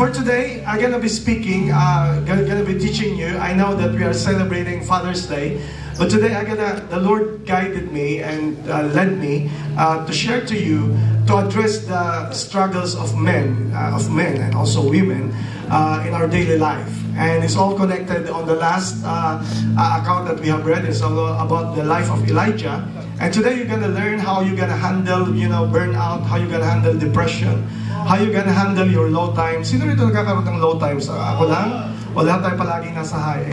For today, I'm gonna be speaking, gonna be teaching you. I know that we are celebrating Father's Day, but today the Lord guided me and led me to share to you, to address the struggles of men and also women in our daily life. And it's all connected on the last account that we have read. It's all about the life of Elijah. And today you're gonna learn how you're gonna handle, burnout, how you're gonna handle depression, how you can handle your low times. Sino rito nagkakaroon ng low times? Ako lang? O lahat tayo palaging nasa high?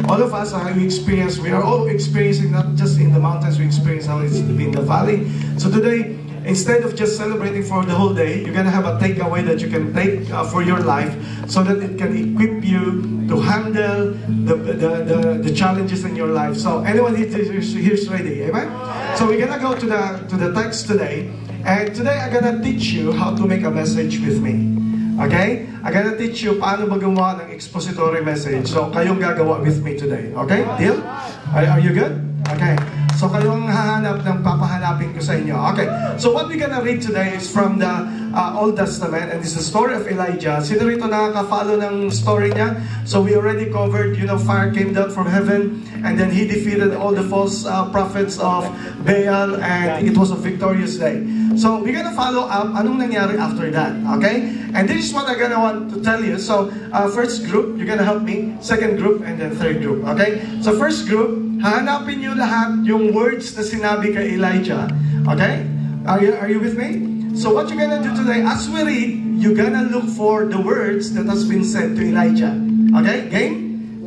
All of us, we are all experiencing, not just in the mountains, we experience how it's in the valley. So today, instead of just celebrating for the whole day, you're gonna have a takeaway that you can take for your life, so that it can equip you to handle the challenges in your life. So anyone here's ready, amen? So we're gonna go to the text today. And today, I'm gonna teach you how to make a message with me. Okay? I'm gonna teach you paano ba gumawa ng expository message. So, kayong gagawa with me today. Okay? Deal? Are you good? Okay. So, kayong hahanap ng papahanapin ko sa inyo. Okay. So, what we're gonna read today is from the Old Testament, and it's the story of Elijah. Sino rito nakaka-follow ng story niya? So, we already covered, fire came down from heaven, and then he defeated all the false prophets of Baal, and it was a victorious day. So, we're gonna follow up anong nangyari after that, okay? And this is what I'm gonna want to tell you. So, first group, you're gonna help me. Second group, and then third group, okay? So, first group, hahanapin nyo lahat yung words na sinabi kay Elijah, okay? Are you with me? So, what you're gonna do today, as we read, you're gonna look for the words that has been said to Elijah, okay? Game?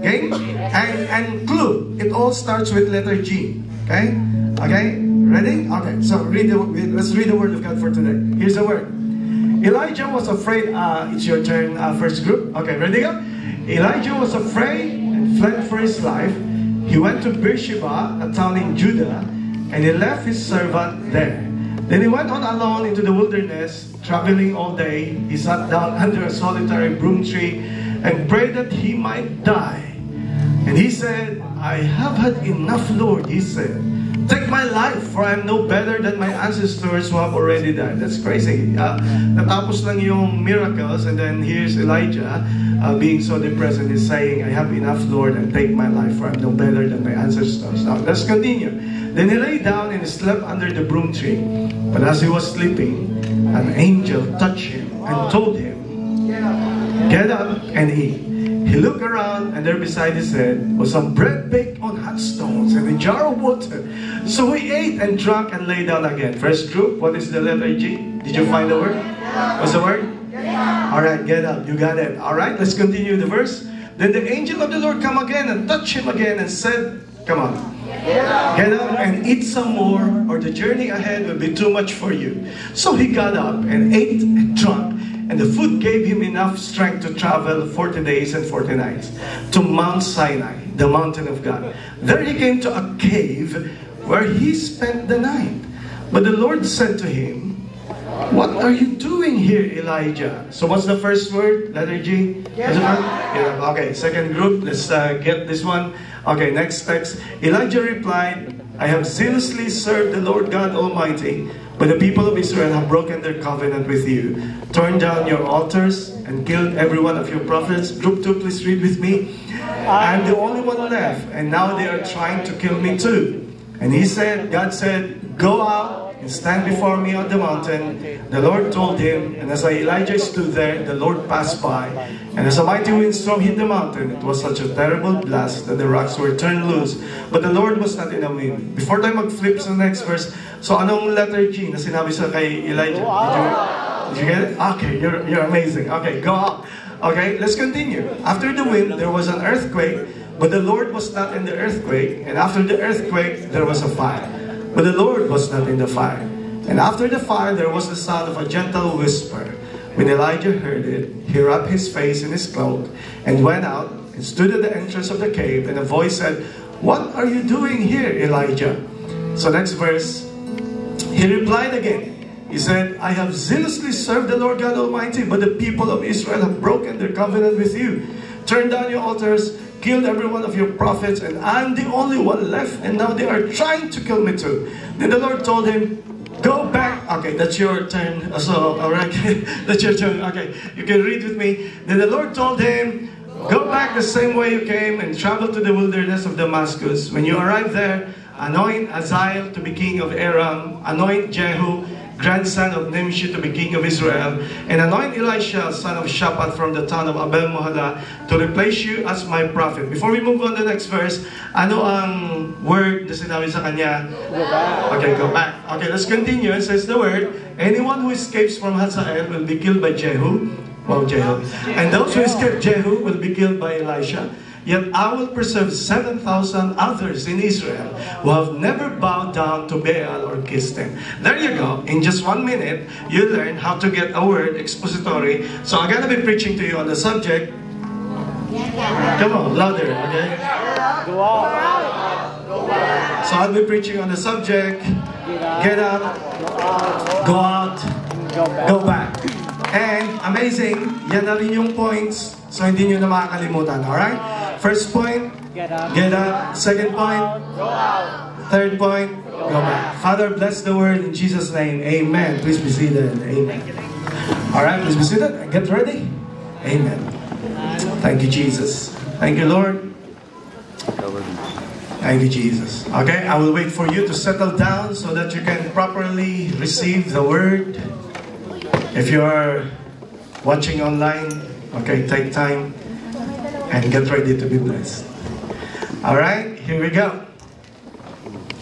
Game? And clue. It all starts with letter G, okay? Okay? Ready? Okay, so let's read the word of God for today. Here's the word. Elijah was afraid. It's your turn, first group. Okay, ready go? Elijah was afraid and fled for his life. He went to Beersheba, a town in Judah, and he left his servant there. Then he went on alone into the wilderness, traveling all day. He sat down under a solitary broom tree and prayed that he might die. And he said, I have had enough, Lord, he said. Take my life, for I am no better than my ancestors who have already died. That's crazy. Natapos lang yung miracles, and then here's Elijah being so depressed, and he's saying, I have enough, Lord, and take my life, for I am no better than my ancestors. Now, let's continue. Then he lay down and slept under the broom tree. But as he was sleeping, an angel touched him and told him, get up and eat. He looked around, and there beside his head was some bread baked on hot stones and a jar of water. So he ate and drank and lay down again. First group, what is the letter G? Did you find the word? What's the word? Alright, get up. You got it. Alright, let's continue the verse. Then the angel of the Lord come again and touched him again and said, come on. Get up and eat some more, or the journey ahead will be too much for you. So he got up and ate and drank. And the food gave him enough strength to travel 40 days and 40 nights to Mount Sinai, the mountain of God. There he came to a cave where he spent the night. But the Lord said to him, what are you doing here, Elijah? So what's the first word? Letter G? Yeah. Okay, second group, let's get this one. Okay, next text. Elijah replied, I have zealously served the Lord God Almighty, but the people of Israel have broken their covenant with you, torn down your altars, and killed every one of your prophets. Group 2, please read with me. I'm the only one left, and now they are trying to kill me too. And God said, go out and stand before me on the mountain. The Lord told him, and as Elijah stood there, the Lord passed by. And as a mighty windstorm hit the mountain, it was such a terrible blast that the rocks were turned loose. But the Lord was not in the wind. Before tayo mag-flip sa next verse, so anong letter G na sinabi sa kay Elijah? Did you get it? Okay, you're amazing. Okay, go up. Okay, let's continue. After the wind, there was an earthquake, but the Lord was not in the earthquake. And after the earthquake, there was a fire. But the Lord was not in the fire. And after the fire, there was the sound of a gentle whisper. When Elijah heard it, he wrapped his face in his cloak and went out and stood at the entrance of the cave. And a voice said, what are you doing here, Elijah? So next verse, he replied again. He said, I have zealously served the Lord God Almighty, but the people of Israel have broken their covenant with you, turned down your altars, killed every one of your prophets, and I'm the only one left, and now they are trying to kill me too. Then the Lord told him, go back Okay, that's your turn. So, all right, that's your turn. Okay, you can read with me. Then the Lord told him, go back the same way you came and travel to the wilderness of Damascus. When you arrive there, anoint Hazael to be king of Aram, anoint Jehu, grandson of Nimshi, to be king of Israel, and anoint Elisha, son of Shaphat, from the town of Abel Mohala, to replace you as my prophet. Before we move on to the next verse, ano ang word na sinabi sa kanya? Go back. Okay, go back. Okay, let's continue. It says the word, anyone who escapes from Hazael will be killed by Jehu. Wow, Jehu. And those who escape Jehu will be killed by Elisha. Yet I will preserve 7,000 others in Israel who have never bowed down to Baal or kissed him. There you go. In just 1 minute, you learn how to get a word expository. So I'm going to be preaching to you on the subject. Come on, louder, okay? Go out. So I'll be preaching on the subject. Get up, go out, go back. And amazing, yan na rin yung points. So hindi nyo na makakalimutan, alright? First point, get up. Second point, Go out. third point, go back. Father, bless the word in Jesus' name. Amen. Please be seated. Amen. Alright, please be seated. Get ready. Amen. Thank you, Jesus. Thank you, Lord. Thank you, Jesus. Okay, I will wait for you to settle down so that you can properly receive the word. If you are watching online, okay, take time and get ready to be blessed. Alright, here we go.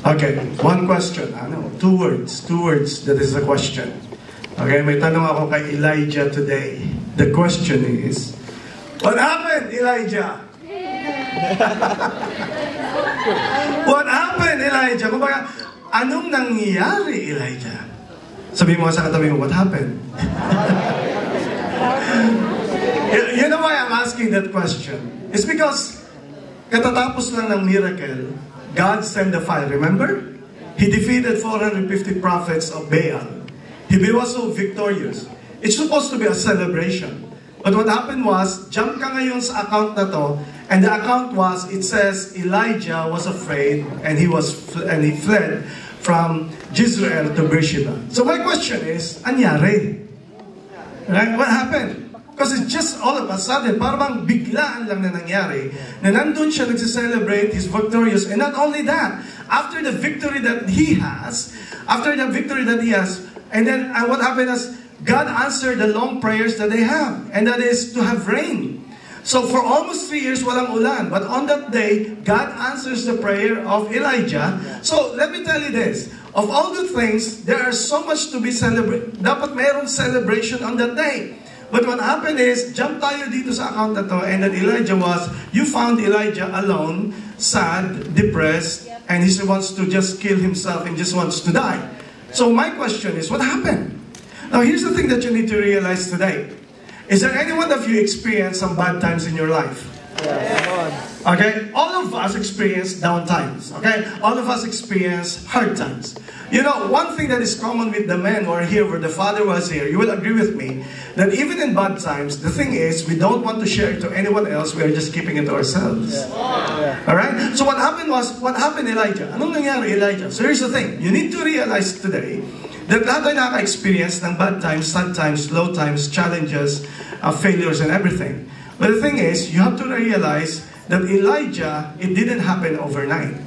Okay, one question. Two words. That is the question. Okay, may tanong ako kay Elijah today. The question is, what happened, Elijah? What happened, Elijah? Kumbaga, anong nangyari, Elijah? Sabi mo sa katabi mo, what happened? You know why I'm asking that question? It's because katatapos lang ng miracle, God sent the fire. Remember? He defeated 450 prophets of Baal. He was so victorious. It's supposed to be a celebration. But what happened was, jump ka ngayon sa account na to, and the account was, it says, Elijah was afraid, and he fled from Jezreel to Beersheba. So my question is, anyari? Right? What happened? Because it's just all of a sudden, parang biglaan lang na nangyari, na nandun siya nagse-celebrate, he's victorious, and not only that, after the victory that he has, and then what happened is, God answered the long prayers that they have, and that is to have rain. So for almost 3 years, walang ulan. But on that day, God answers the prayer of Elijah. So let me tell you this. Of all the things, there are so much to be celebrated. Dapat mayroong celebration on that day. But what happened is, jump tayo dito sa account na to, and then you found Elijah alone, sad, depressed, and he wants to just kill himself and just wants to die. So my question is, what happened? Now here's the thing that you need to realize today. Is there anyone of you experienced some bad times in your life? Yes. Okay? All of us experience down times. Okay? All of us experience hard times. You know, one thing that is common with the men who are here, where the father was here, you will agree with me, that even in bad times, the thing is, we don't want to share it to anyone else, we are just keeping it to ourselves. Yeah. Alright? So what happened Elijah? Anong nangyari, Elijah? So here's the thing, you need to realize today, that lahat tayo nakaka-experience ng bad times, sad times, low times, challenges, failures, and everything. But the thing is, you have to realize that Elijah, it didn't happen overnight.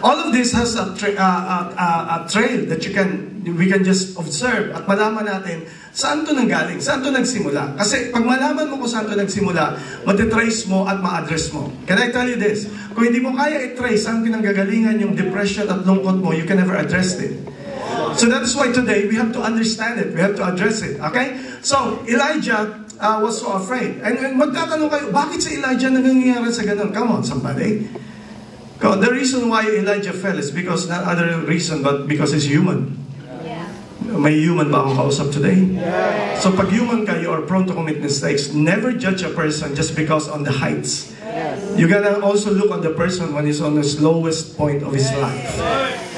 All of this has a trail that we can just observe at malaman natin saan to nanggaling, saan to nagsimula. Kasi pag malaman mo kung saan to nagsimula, matitrace mo at ma-address mo. Can I tell you this? Kung hindi mo kaya i-trace saan pinanggagalingan yung depression at lungkot mo, you can never address it. So that is why today we have to understand it. We have to address it. Okay? So, Elijah was so afraid. And magtatanong kayo, bakit si Elijah nangyayari sa ganun? Come on, somebody. The reason why Elijah fell is because, not other reason, but because he's human. Yeah. May human ba akong kausap today? Yeah. So pag human ka, you are prone to commit mistakes. Never judge a person just because on the heights. Yes. You gotta also look on the person when he's on his lowest point of his life.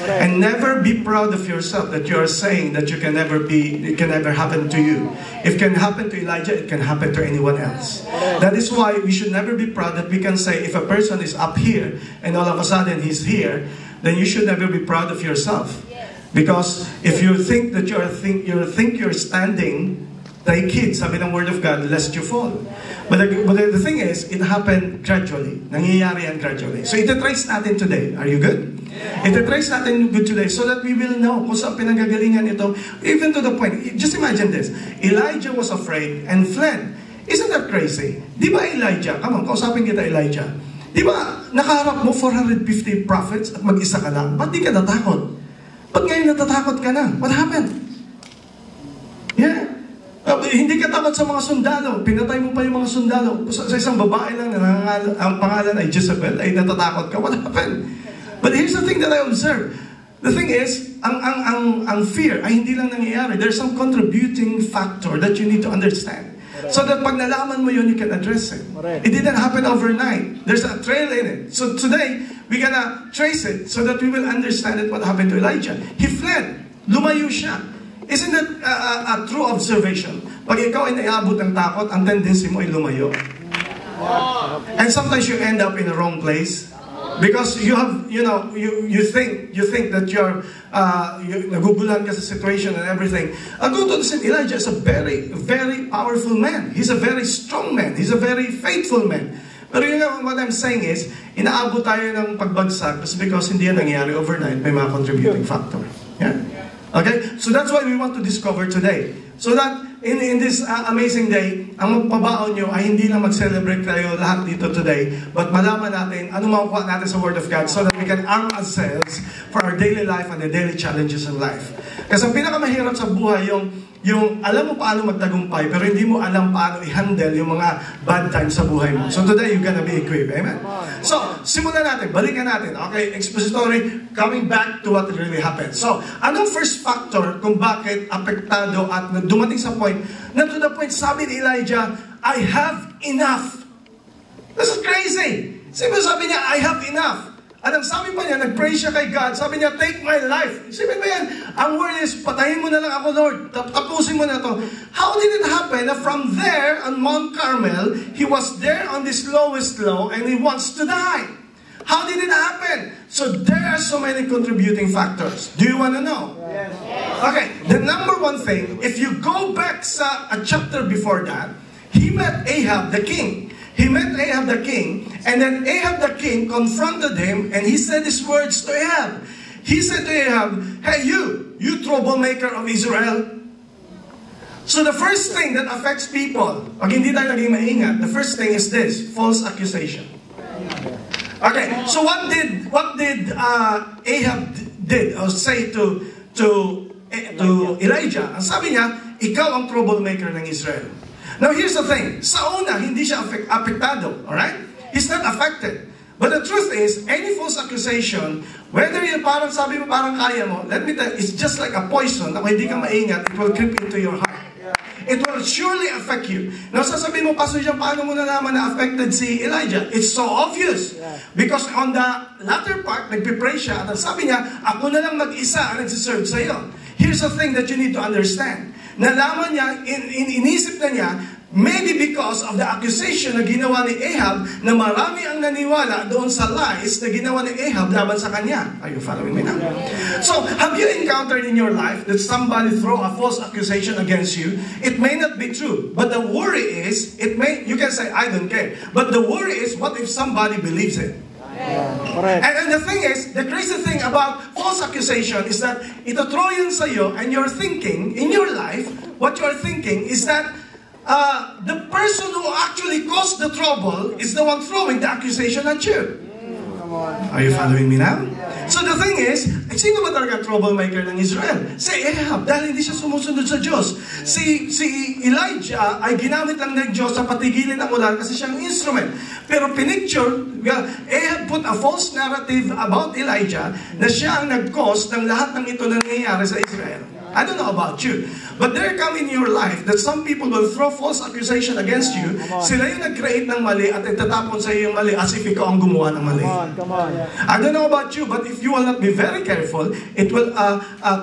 And never be proud of yourself that you are saying that it can never happen to you. If it can happen to Elijah, it can happen to anyone else. That is why we should never be proud that we can say if a person is up here and all of a sudden he's here, then you should never be proud of yourself. Because if you think that you're standing, take it, sabi ng Word of God, lest you fall. But the thing is, it happened gradually. Nangyayari yan gradually. So itatrace natin today. Are you good? Itatrace natin good today so that we will know kung saan pinanggagalingan ito. Even to the point, just imagine this. Elijah was afraid and fled. Isn't that crazy? Di ba Elijah? Come on, kausapin kita Elijah. Di ba, nakaharap mo 450 prophets at mag-isa ka lang? Ba't di ka natakot? Ba't ngayon natatakot ka na? What happened? Yeah. Hindi ka takot sa mga sundalo. Pinatay mo pa yung mga sundalo. Sa isang babae lang na ang pangalan ay Jezebel, ay natatakot ka. What happened? But here's the thing that I observe. The thing is, ang fear ay hindi lang nangyayari. There's some contributing factor that you need to understand. So that pag nalaman mo yun, you can address it. It didn't happen overnight. There's a trail in it. So today, we're gonna trace it so that we will understand it, what happened to Elijah. He fled. Lumayo siya. Isn't that a true observation? Pag ikaw ay naiabot ng takot, ang tendency mo ay lumayo. And sometimes you end up in the wrong place. Because you have, you think that you're nagugulan ka sa situation and everything. Go to the Elijah is a very, very powerful man. He's a very strong man. He's a very faithful man. Pero what I'm saying is, inaabot tayo ng pagbagsak because hindi yan nangyari overnight. May mga contributing factor. Yeah? Okay? So that's why we want to discover today. So that in this amazing day, ang magpabaon nyo ay hindi lang mag-celebrate tayo lahat dito today, but malaman natin ano makukuha natin sa Word of God so that we can arm ourselves for our daily life and the daily challenges in life. Kasi ang pinakamahirap sa buhay, yung alam mo paano magtagumpay, pero hindi mo alam paano i-handle yung mga bad times sa buhay mo. So today, you're gonna be equipped. Amen? So, simulan natin. Balikan natin. Okay? Expository, coming back to what really happened. So, anong first factor kung bakit apektado at dumating sa point, na to the point, sabi ni Elijah, I have enough. This is crazy. Sabi niya, I have enough. At ang sabi pa niya, nag-pray siya kay God, sabi niya, take my life. Sabi ba yan? Ang word is, patayin mo na lang ako, Lord. Tapusin mo na to. How did it happen na from there on Mount Carmel, he was there on this lowest low and he wants to die? How did it happen? So there are so many contributing factors. Do you want to know? Yes. Okay, the number one thing, if you go back sa a chapter before that, he met Ahab the king. He met Ahab the king, and then Ahab the king confronted him, and he said these words to Ahab. He said to Ahab, hey you troublemaker of Israel. So the first thing that affects people, pag hindi tayo naging maingat, the first thing is this, false accusation. Okay, so what did Ahab did or say to Elijah? Ang sabi niya, ikaw ang troublemaker ng Israel. Now, here's the thing. Sa una, hindi siya apektado. Alright? He's not affected. But the truth is, any false accusation, whether yung parang sabi mo, parang kaya mo, let me tell you, it's just like a poison na kung hindi ka maingat, it will creep into your heart. It will surely affect you. Now, sasabihin mo, Pastor Jean, paano mo nalaman na affected si Elijah? It's so obvious. Because on the latter part, nagpipray siya, at sabi niya, ako na lang mag-isa ang nagsiserve sa'yo. Here's the thing that you need to understand. Nalaman niya, inisip na niya, maybe because of the accusation na ginawa ni Ahab, na marami ang naniwala doon sa lies na ginawa ni Ahab laban sa kanya. Are you following me now? So, have you encountered in your life that somebody throw a false accusation against you? It may not be true, but the worry is, you can say, I don't care. But the worry is, what if somebody believes it? Correct. And the thing is, the crazy thing about false accusation is that ito throw yun sa'yo, and you're thinking, in your life, what you're thinking is that the person who actually caused the trouble is the one throwing the accusation at you. Are you following me now? So the thing is, sino ba talaga troublemaker ng Israel? Si Ahab, dahil hindi siya sumusunod sa Diyos. Si Elijah ay ginamit lang ng Diyos sa patigilin ng ulan kasi siyang instrument. Pero pinicture, Ahab put a false narrative about Elijah na siya ang nag-cause ng lahat ng ito na nangyayari sa Israel. I don't know about you, but there come in your life that some people will throw false accusation against you. Sila yung nag-create ng mali at itatapon sa iyo yung mali as if ikaw ang gumawa ng mali. Come on. I don't know about you, but if you will not be very careful, it will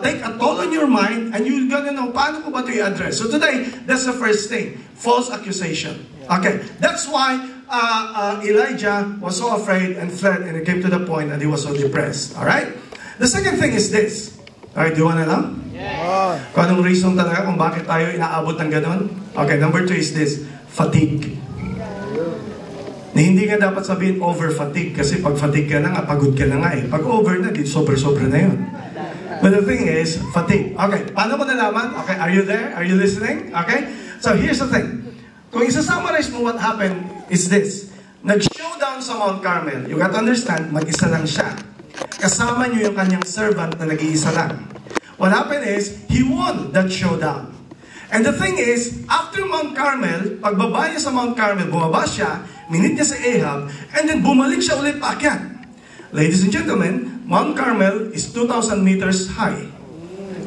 take a toll on your mind and you're gonna know paano ko ba ito i-address. So today, that's the first thing, false accusation. Okay, that's why Elijah was so afraid and fled, and it came to the point that he was so depressed. All right? The second thing is this. Alright, do you wanna know? Oh. Kung anong reason talaga kung bakit tayo inaabot ng ganon? Okay, number 2 is this, fatigue. Na hindi nga dapat sabihin over fatigue kasi pag fatigue ka na nga, pagod ka na nga eh. Pag over na, di sobra-sobra na yun. But the thing is, fatigue. Okay, paano mo nalaman? Okay, are you there? Are you listening? Okay? So here's the thing. Kung isa-summarize mo what happened is this. Nag-showdown sa Mount Carmel. You got to understand, mag-isa lang siya. Kasama niyo yung kanyang servant na nag-iisa lang. What happened is, he won that showdown. And the thing is, after Mount Carmel, pagbaba niya sa Mount Carmel, bumaba siya, minit niya si Ahab, and then bumalik siya ulit paakyat. Ladies and gentlemen, Mount Carmel is 2,000 meters high.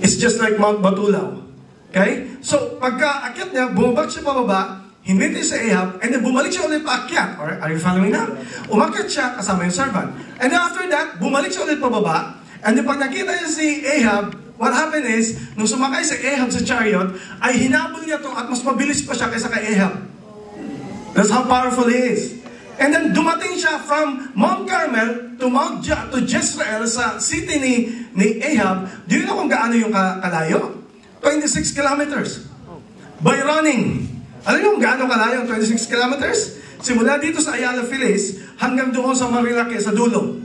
It's just like Mount Batulaw. Okay? So, pagka-akyat niya, bumabag siya pababa, hinit niya si Ahab, and then bumalik siya ulit paakyat. Are you following now? Umakyat siya kasama yung servant. And then after that, bumalik siya ulit pababa, and then pag nakita niya si Ahab, what happened is, nung sumakay si Ahab sa chariot, ay hinabol niya to at mas mabilis pa siya kaysa kay Ahab. That's how powerful he is. And then dumating siya from Mount Carmel to Jezreel sa city ni Ahab. Do you know kung gaano yung kalayo? 26 kilometers. By running. Alam niyo kung gaano kalayo 26 kilometers? Simula dito sa Ayala Feliz hanggang doon sa Marilake sa dulo.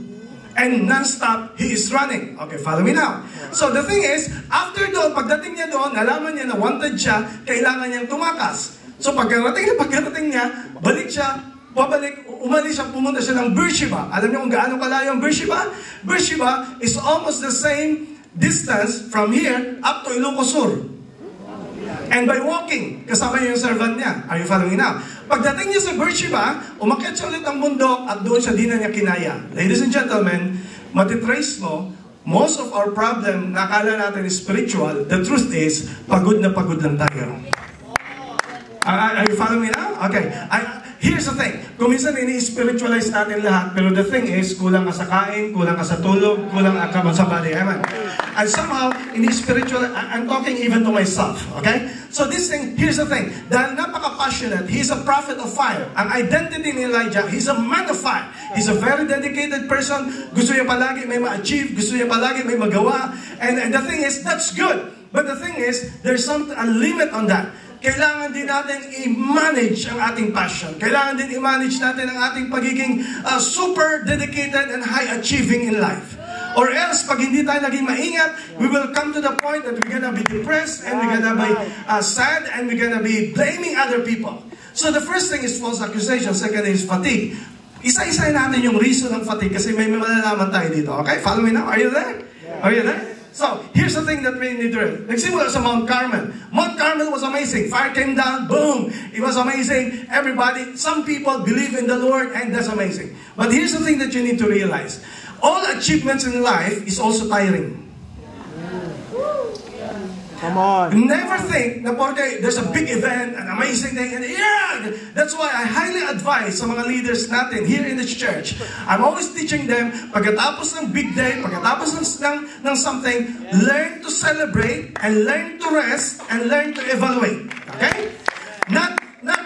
And non-stop, he is running. Okay, follow me now. So the thing is, after doon, pagdating niya doon, nalaman niya na wanted siya, kailangan niyang tumakas. So pagkarating niya, balik siya, umalis siya, pumunta siya ng Beersheba. Alam niyo kung gaano kalayo ang Beersheba? Beersheba is almost the same distance from here up to Ilocos Sur. And by walking, kasama niya yung servant niya. Are you following now? Pagdating niya sa Beersheba, umakyat siya ulit ang bundok at doon siya di na niya kinaya. Ladies and gentlemen, matitrace mo, most of our problem na akala natin is spiritual, the truth is, pagod na pagod lang tayo. Are you following me now? Okay. Here's the thing. Kung minsan ini-spiritualize natin lahat, pero the thing is, kulang ka sa kain, kulang ka sa tulog, kulang ka sa body. Amen. And somehow, ini-spiritual, I'm talking even to myself. Okay? So this thing, here's the thing. Dahil napaka-passionate, he's a prophet of fire. Ang identity ni Elijah, he's a man of fire. He's a very dedicated person. Gusto niya palagi may ma-achieve. Gusto niya palagi may magawa. And the thing is, that's good. But the thing is, there's a limit on that. Kailangan din natin i-manage ang ating passion. Kailangan din i-manage natin ang ating pagiging super dedicated and high-achieving in life. Or else, pag hindi tayo naging maingat, we will come to the point that we're gonna be depressed and we're gonna be sad and we're gonna be blaming other people. So the first thing is false accusation. Second is fatigue. Isa-isa natin yung reason ng fatigue kasi may malalaman tayo dito. Okay? Follow me now. Are you there? Are you there? So, here's the thing that we need to do. Nagsimula sa Mount Carmel. Mount Carmel was amazing. Fire came down, boom. It was amazing. Everybody, some people believe in the Lord, and that's amazing. But here's the thing that you need to realize. All achievements in life is also tiring. Come on. Never think na porque there's a big event, an amazing thing, and yeah! That's why I highly advise sa mga leaders natin here in this church. I'm always teaching them, pagkatapos ng big day, pagkatapos ng something, learn to celebrate, and learn to rest, and learn to evaluate. Okay?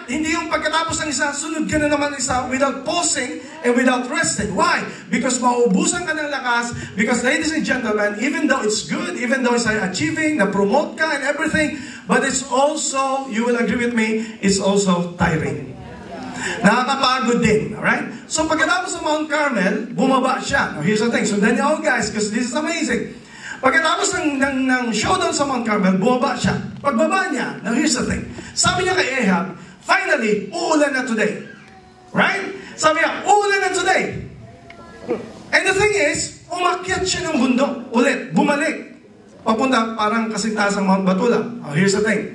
Hindi yung pagkatapos ng isa, sunod ka na naman isa without pausing and without resting. Why? Because mauubusan ka ng lakas. Because ladies and gentlemen, even though it's good, even though it's achieving, na-promote ka and everything, but it's also, you will agree with me, it's also tiring. Nakakapagod din. Alright? So pagkatapos ng Mount Carmel, bumaba siya. Now here's the thing. Sundan niyo ako guys, because this is amazing. Pagkatapos ng showdown sa Mount Carmel, bumaba siya. Pagbaba niya, now here's the thing. Sabi niya kay Ahab, finally, uulan na today. Right? Sabi niya, uulan na today. And the thing is, umakyat siya ng bundok ulit, bumalik. Papunta parang kasintasang Mount Batula. Oh, here's the thing.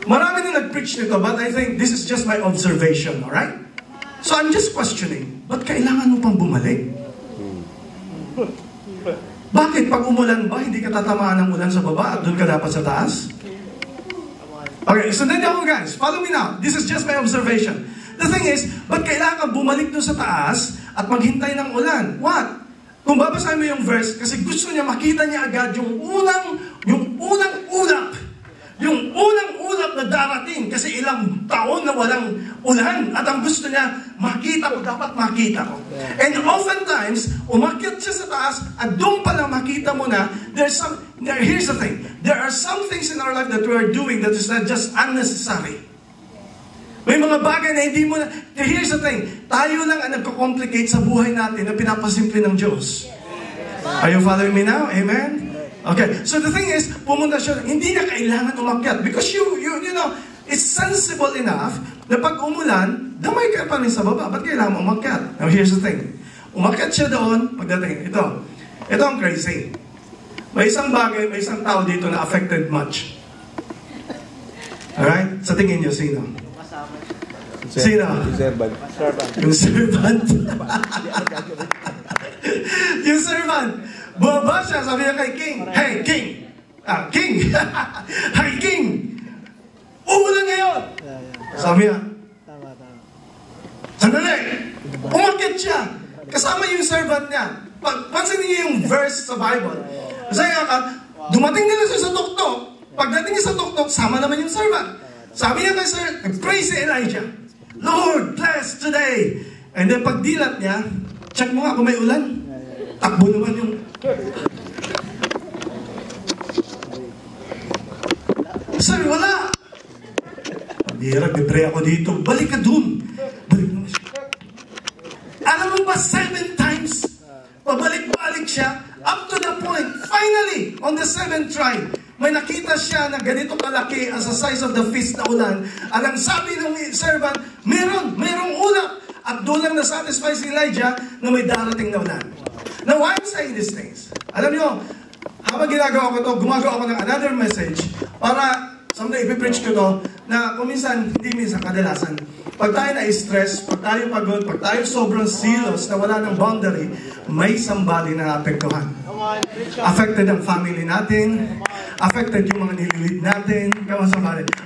Marami na nag-preach nito, but I think this is just my observation, alright? So I'm just questioning, ba't kailangan mo pang bumalik? Bakit pag umulan ba, hindi ka tatamaan ng ulan sa baba at doon ka dapat sa taas? Okay, so then ako guys, follow me now. This is just my observation. The thing is, ba't kailangan bumalik doon sa taas at maghintay ng ulan? What? Kung babasahin mo yung verse, kasi gusto niya makita niya agad yung unang ulap yung unang ulap na darating kasi ilang taon na walang ulan at ang gusto niya, makita ko, dapat makita ko. And oftentimes, umakyat siya sa taas at doon pala makita mo na here's the thing, there are some things in our life that we are doing that is not just unnecessary. May mga bagay na hindi mo na, here's the thing, tayo lang ang nagko-complicate sa buhay natin na pinapasimple ng Diyos. Are you following me now? Amen? Okay, so the thing is, pumunta siya, hindi na kailangan umakyat because you know, it's sensible enough na pag umulan, damay ka pa rin sa baba. Ba't kailangan umakyat? Now, here's the thing. Umakyat siya doon, pagdating, ito ang crazy. May isang bagay, may isang tao dito na affected much. Alright? Sa tingin niyo, sino? Sino? Yung servant. Yung servant. Yung servant. Baba siya, sabi niya kay King, hey, King! King! Hey, King! Umulan ngayon! Sabi niya, sandali! Umakyat siya! Kasama yung servant niya. Pansinin niyo yung verse sa Bible. Kasi nga, dumating nila siya sa tuktok. Pagdating niya sa tuktok, sama naman yung servant. Sabi niya kay Sir, pray si Elijah, Lord, bless today! And then pagdilat niya, check mo nga kung may ulan. Takbo naman yung... Sir, wala! Hirap, pray ako dito. Balik ka dun. Balik naman siya. Alam mo ba, 7 times? Pabalik-balik siya. Up to the point, finally, on the 7th try, may nakita siya na ganito kalaki as the size of the fist na ulan. At ang sabi ng servant, merong ulap. At doon lang na-satisfy si Elijah na may darating na ulan. Now, why I'm saying these things? Alam niyo, habang ginagawa ko ito, gumagawa ako ng another message para someday ipipreach ko ito na kuminsan, hindi minsan, kadalasan. Pag tayo na-stress, pag tayo pagod, pag tayo sobrang silos na wala ng boundary, may somebody na apektuhan. Affected ang family natin, affected yung mga nililid natin,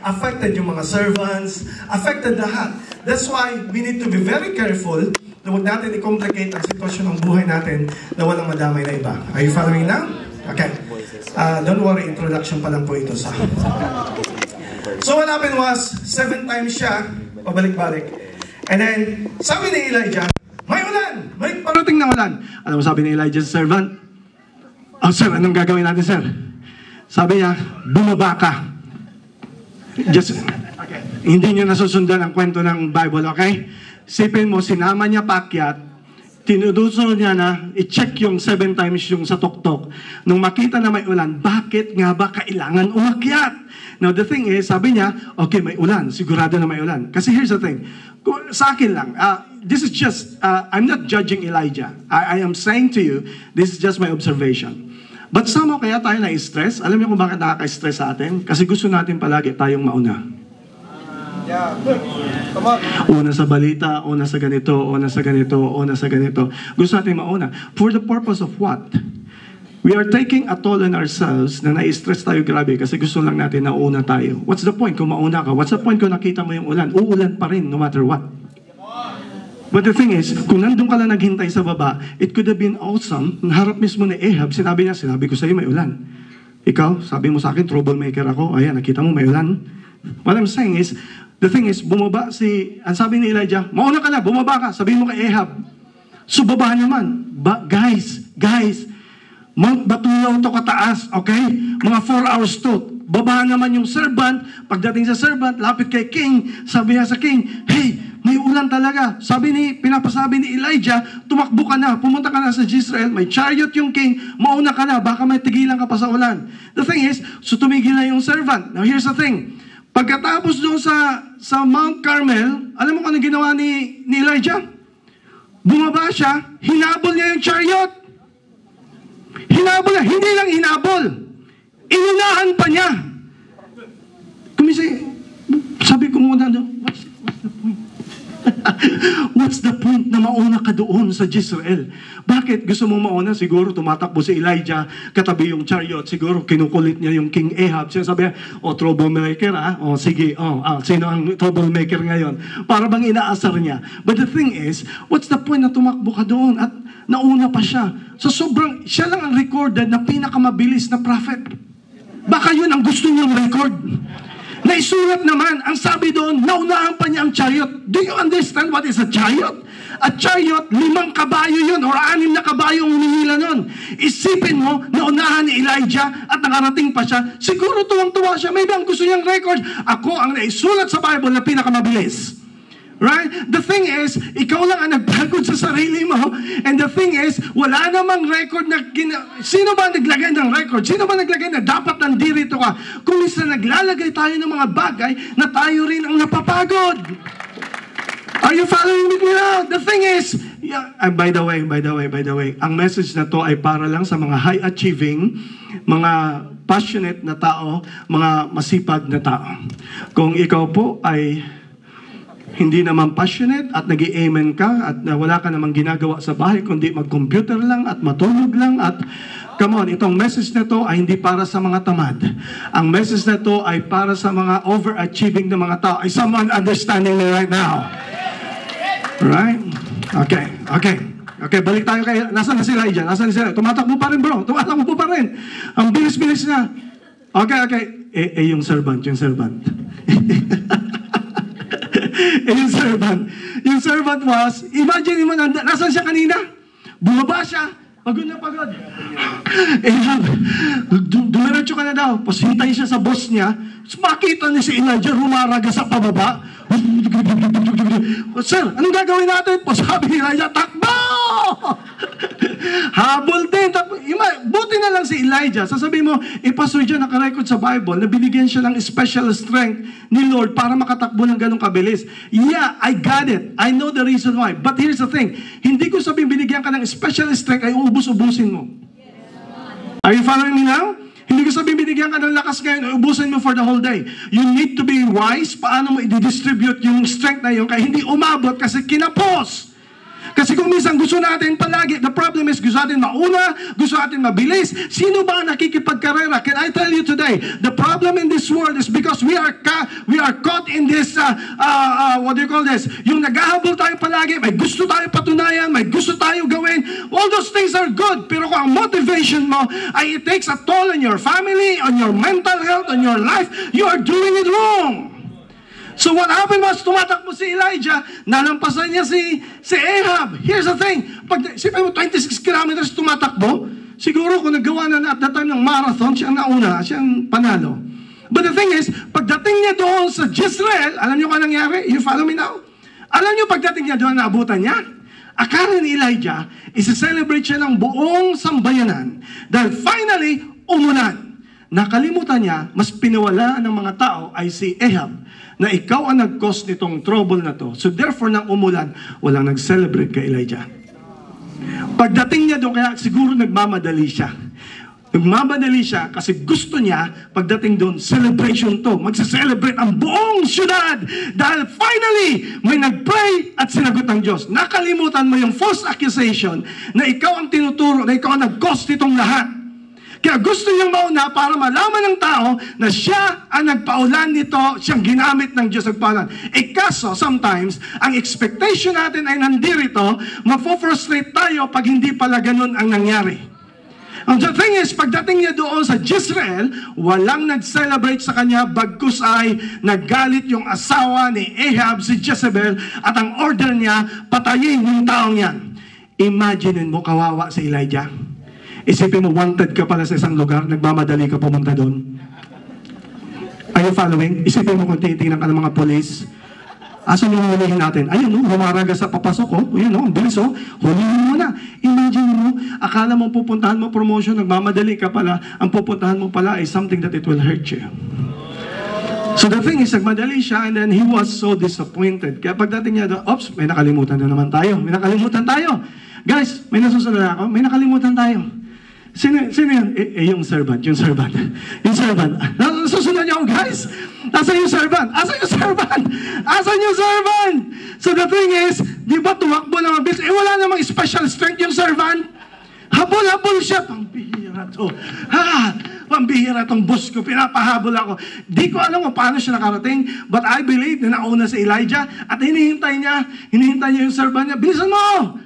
affected yung mga servants, affected lahat. That's why we need to be very careful na huwag natin i-complicate ang sitwasyon ng buhay natin na walang madamay na iba. Are you following now? Okay. Don't worry, introduction pa lang po ito sa... So what happened was, 7 times siya, pabalik-balik. And then, sabi ni Elijah, may ulan! May parating na ulan! Alam mo sabi ni Elijah sa servant, oh sir, anong gagawin natin sir? Sabi niya, bumaba ka. Just, okay. Hindi niyo nasusundan ang kwento ng Bible, okay? Sipin mo, sinama niya paakyat, tinuduso niya na i-check yung 7 times yung sa tuktok. Nung makita na may ulan, bakit nga ba kailangan umakyat? Now the thing is, sabi niya, okay, may ulan, sigurado na may ulan. Kasi here's the thing, sa akin lang, this is just, I'm not judging Elijah. I am saying to you, this is just my observation. But somehow kaya tayo na-stress? Alam niyo kung bakit nakaka-stress sa atin? Kasi gusto natin palagi tayong mauna. Una sa balita, una sa ganito, una sa ganito, una sa ganito. Gusto natin mauna. For the purpose of what? We are taking a toll on ourselves na na-stress tayo grabe kasi gusto lang natin na una tayo. What's the point kung mauna ka? What's the point kung nakita mo yung ulan? Uulan pa rin no matter what. But the thing is, kung nandun ka lang naghintay sa baba, it could have been awesome. Harap mismo ni Ahab, sinabi ko sa iyo may ulan. Ikaw, sabi mo sa akin, troublemaker ako. Ayan, nakita mo may ulan. What I'm saying is, the thing is, bumaba ang sabi ni Elijah, mauna ka na, bumaba ka. Sabihin mo kay Ahab. So, baba naman. Guys, Mount Batulaw to kataas, okay? Mga 4 hours to. Baba naman yung servant. Pagdating sa servant, lapit kay king. Sabi niya sa king, hey, may ulan talaga. Pinapasabi ni Elijah, tumakbo ka na, pumunta ka na sa Jezreel, may chariot yung king, mauna ka na, baka may tigilan ka pa sa ulan. The thing is, so tumigil na yung servant. Now here's the thing. Pagkatapos doon sa Mount Carmel, alam mo kung ano ginawa ni Elijah? Bumaba siya, hinabol niya yung chariot. Hinabol niya, hindi lang hinabol. Inunahan pa niya. Kumisay, sabi ko muna, what's the point? What's the point na mauna ka doon sa Jezreel? Bakit gusto mong mauna? Siguro tumatakbo si Elijah, katabi yung chariot, siguro kinukulit niya yung King Ahab. Siya sabi, troublemaker sige, sino ang troublemaker ngayon? Para bang inaasar niya. But the thing is, what's the point na tumakbo ka doon at nauna pa siya? So siya lang ang recorded na pinakamabilis na prophet. Baka yun ang gusto niyang record. Naisulat naman, ang sabi doon, naunahan pa niya ang chariot. Do you understand what is a chariot? A chariot, 5 kabayo yun, or 6 na kabayo ang hinihila nun. Isipin mo, naunahan ni Elijah at nakarating pa siya, siguro tuwang-tuwa siya, maybe ang gusto niyang record, ako ang naisulat sa Bible na pinakamabilis. Right? The thing is, ikaw lang ang nagpagod sa sarili mo. And the thing is, wala namang record na... Sino ba naglagay ng record? Sino ba naglagay na dapat nandirito ka? Kung minsan naglalagay tayo ng mga bagay na tayo rin ang napapagod. Are you following me now? The thing is, by the way, ang message na to ay para lang sa mga high-achieving, mga passionate na tao, mga masipag na tao. Kung ikaw po ay hindi naman passionate at nag-i-amen ka at wala ka namang ginagawa sa bahay kundi mag-computer lang at matulog lang at come on, itong message na to ay hindi para sa mga tamad. Ang message na to ay para sa mga overachieving na mga tao. Is someone understanding me right now? Right? Okay, balik tayo kay, nasaan na si Elijah? Nasaan na si Elijah? Tumatakbo pa rin bro, tumatakbo pa rin. Ang bilis-bilis na. Okay. Yung servant. Yung servant was, imagine mo, nasan siya kanina? Bumaba siya, pagod na pagod. Dumiretso ka na daw, pasintay siya sa boss niya, makita niya si Elijah rumaraga sa pababa. Sir, anong gagawin natin? Sabi ni Elijah, takbo! Habol din. Buti na lang si Elijah. Sasabihin mo, Pastor John, nakarecord sa Bible na binigyan siya ng special strength ni Lord para makatakbo ng ganong kabilis. Yeah, I got it. I know the reason why. But here's the thing. Hindi ko sabihin binigyan ka ng special strength ay ubus-ubusin mo. Are you following me now? Hindi ko sabihin binigyan ka ng lakas ngayon ay ubusin mo for the whole day. You need to be wise. Paano mo i-distribute yung strength na yun kaya hindi umabot kasi kinapos. Kasi kung minsan gusto natin palagi, the problem is gusto natin mauna, gusto natin mabilis. Sino ba ang nakikipagkarera? Can I tell you today, the problem in this world is because we are caught in this, what do you call this? Yung naghahabol tayo palagi, may gusto tayo patunayan, may gusto tayo gawin. All those things are good. Pero kung ang motivation mo ay it takes a toll on your family, on your mental health, on your life, you are doing it wrong. So what happened was, tumatakbo si Elijah, nalampasan niya si Ahab. Here's the thing, sipin mo 26 kilometers tumatakbo, siguro kung nagawa na at that time ng marathon, siyang nauna, siyang panalo. But the thing is, pagdating niya doon sa Jezreel, alam niyo kung nangyari? You follow me now? Alam niyo pagdating niya doon, naabutan niya? Akala ni Elijah, isa-celebrate siya ng buong sambayanan. Dahil finally, umulan. Nakalimutan niya, mas pinawala ng mga tao ay si Ahab, na ikaw ang nag-cause nitong trouble na to. So therefore, nang umulan, walang nag-celebrate kay Elijah. Pagdating niya doon, kaya siguro nagmamadali siya. Nagmamadali siya kasi gusto niya, pagdating doon, celebration to. Magsa-celebrate ang buong syudad. Dahil finally, may nag-pray at sinagot ang Diyos. Nakalimutan mo yung false accusation na ikaw ang tinuturo, na ikaw ang nag-cause nitong lahat. Kaya gusto niyang mauna para malaman ng tao na siya ang nagpaulan nito, siyang ginamit ng Diyos nagpaulan. Kaso, sometimes, ang expectation natin ay nandirito, mapofrustrate tayo pag hindi pala ganun ang nangyari. Ang the thing is, pagdating niya doon sa Jezreel, walang nag-celebrate sa kanya, bagkus ay naggalit yung asawa ni Ahab, si Jezebel, at ang order niya, patayin yung taong yan. Imagine mo, kawawa si Elijah. Isipin mo, wanted ka pala sa isang lugar, nagmamadali ka pumunta doon. Are you following? Isipin mo kung titingnan ka ng mga polis. Asan yung hulihin natin? Ayun, no, humaraga sa papasok, oh. Ayun, no, ang bilis, oh. Hulihin mo na. Imagine mo, akala mo pupuntahan mo promotion, nagmamadali ka pala, ang pupuntahan mo pala is something that it will hurt you. So the thing is, nagmadali siya and then he was so disappointed. Kaya pagdating niya doon, oops, may nakalimutan na naman tayo. May nakalimutan tayo. Guys, may nasusunod ako, may nakalimutan tayo. Sino yun? Yung servant. Yung servant. Susunod niyo, guys. Asan yung servant? Asan yung servant? So the thing is, di ba tumakbo ng mabilis? Wala namang special strength yung servant. Habol-habol siya. Pambihira to. Pambihira tong boss ko. Pinapahabol ako. Di ko alam kung paano siya nakarating. But I believe na nauna si Elijah at hinihintay niya yung servant niya. Bilisan mo!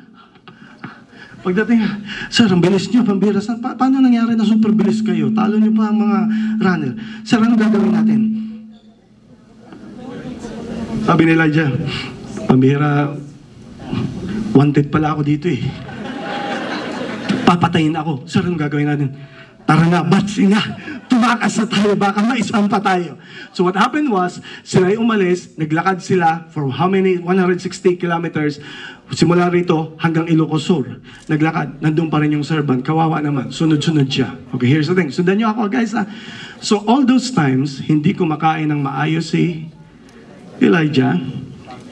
Pagdating, sir, ang bilis niyo, pambira. Paano nangyari na super bilis kayo? Talo niyo pa ang mga runner. Sir, ano gagawin natin? Sabi ni Elijah, pambira, wanted pala ako dito eh. Papatayin ako. Sir, ano gagawin natin? Tara na, batsi na. Tumakas na tayo, baka maisampa tayo. So what happened was, sila ay umalis, naglakad sila for how many? 160 kilometers. Simula rito hanggang Ilocos Sur. Naglakad, nandun pa rin yung servant. Kawawa naman, sunod-sunod siya. Okay, here's the thing. Sundan nyo ako, guys. So all those times, hindi kumakain ng maayos si Elijah.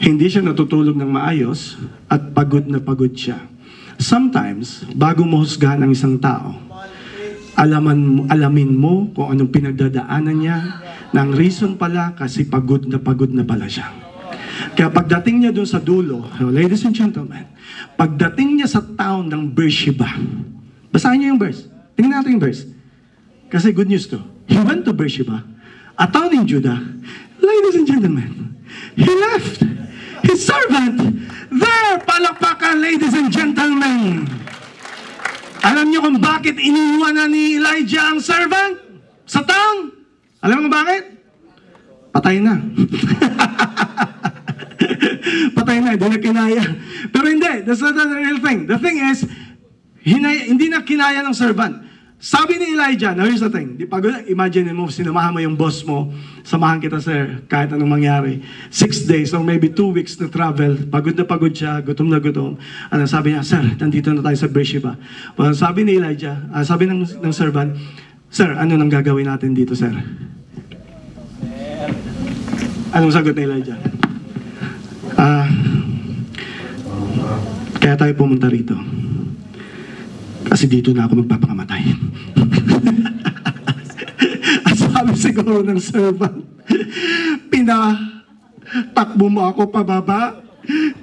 Hindi siya natutulog ng maayos at pagod na pagod siya. Sometimes, bago mo husgahan ang isang tao, alamin mo kung anong pinagdadaanan niya, na ang reason pala kasi pagod na pala siya. Kaya pagdating niya doon sa dulo, ladies and gentlemen, pagdating niya sa town ng Beersheba, basahin niyo yung verse. Tingnan natin yung verse. Kasi good news to. He went to Beersheba, a town in Judah. Ladies and gentlemen, he left his servant there. Palakpakan, ladies and gentlemen. Alam niyo kung bakit iniwan na ni Elijah ang servant sa town? Alam mo bakit? Patay na. Patay na, hindi na kinaya. Pero hindi, that's not the real thing. The thing is, hindi na kinaya ng servant. Sabi ni Elijah, now here's the thing, imagine mo, sinamahan mo yung boss mo, samahan kita sir, kahit anong mangyari. 6 days or maybe 2 weeks na travel, pagod na pagod siya, gutom na gutom. Ano, sabi niya, sir, nandito na tayo sa Beersheba. Well, sabi ni Elijah, sabi ng servant, sir, ano nang gagawin natin dito sir? Anong sagot ni Elijah? Kaya tayo pumunta rito. Kasi dito na ako magpapakamatay. At sabi siguro ng servant, pinatakbo mo ako pababa,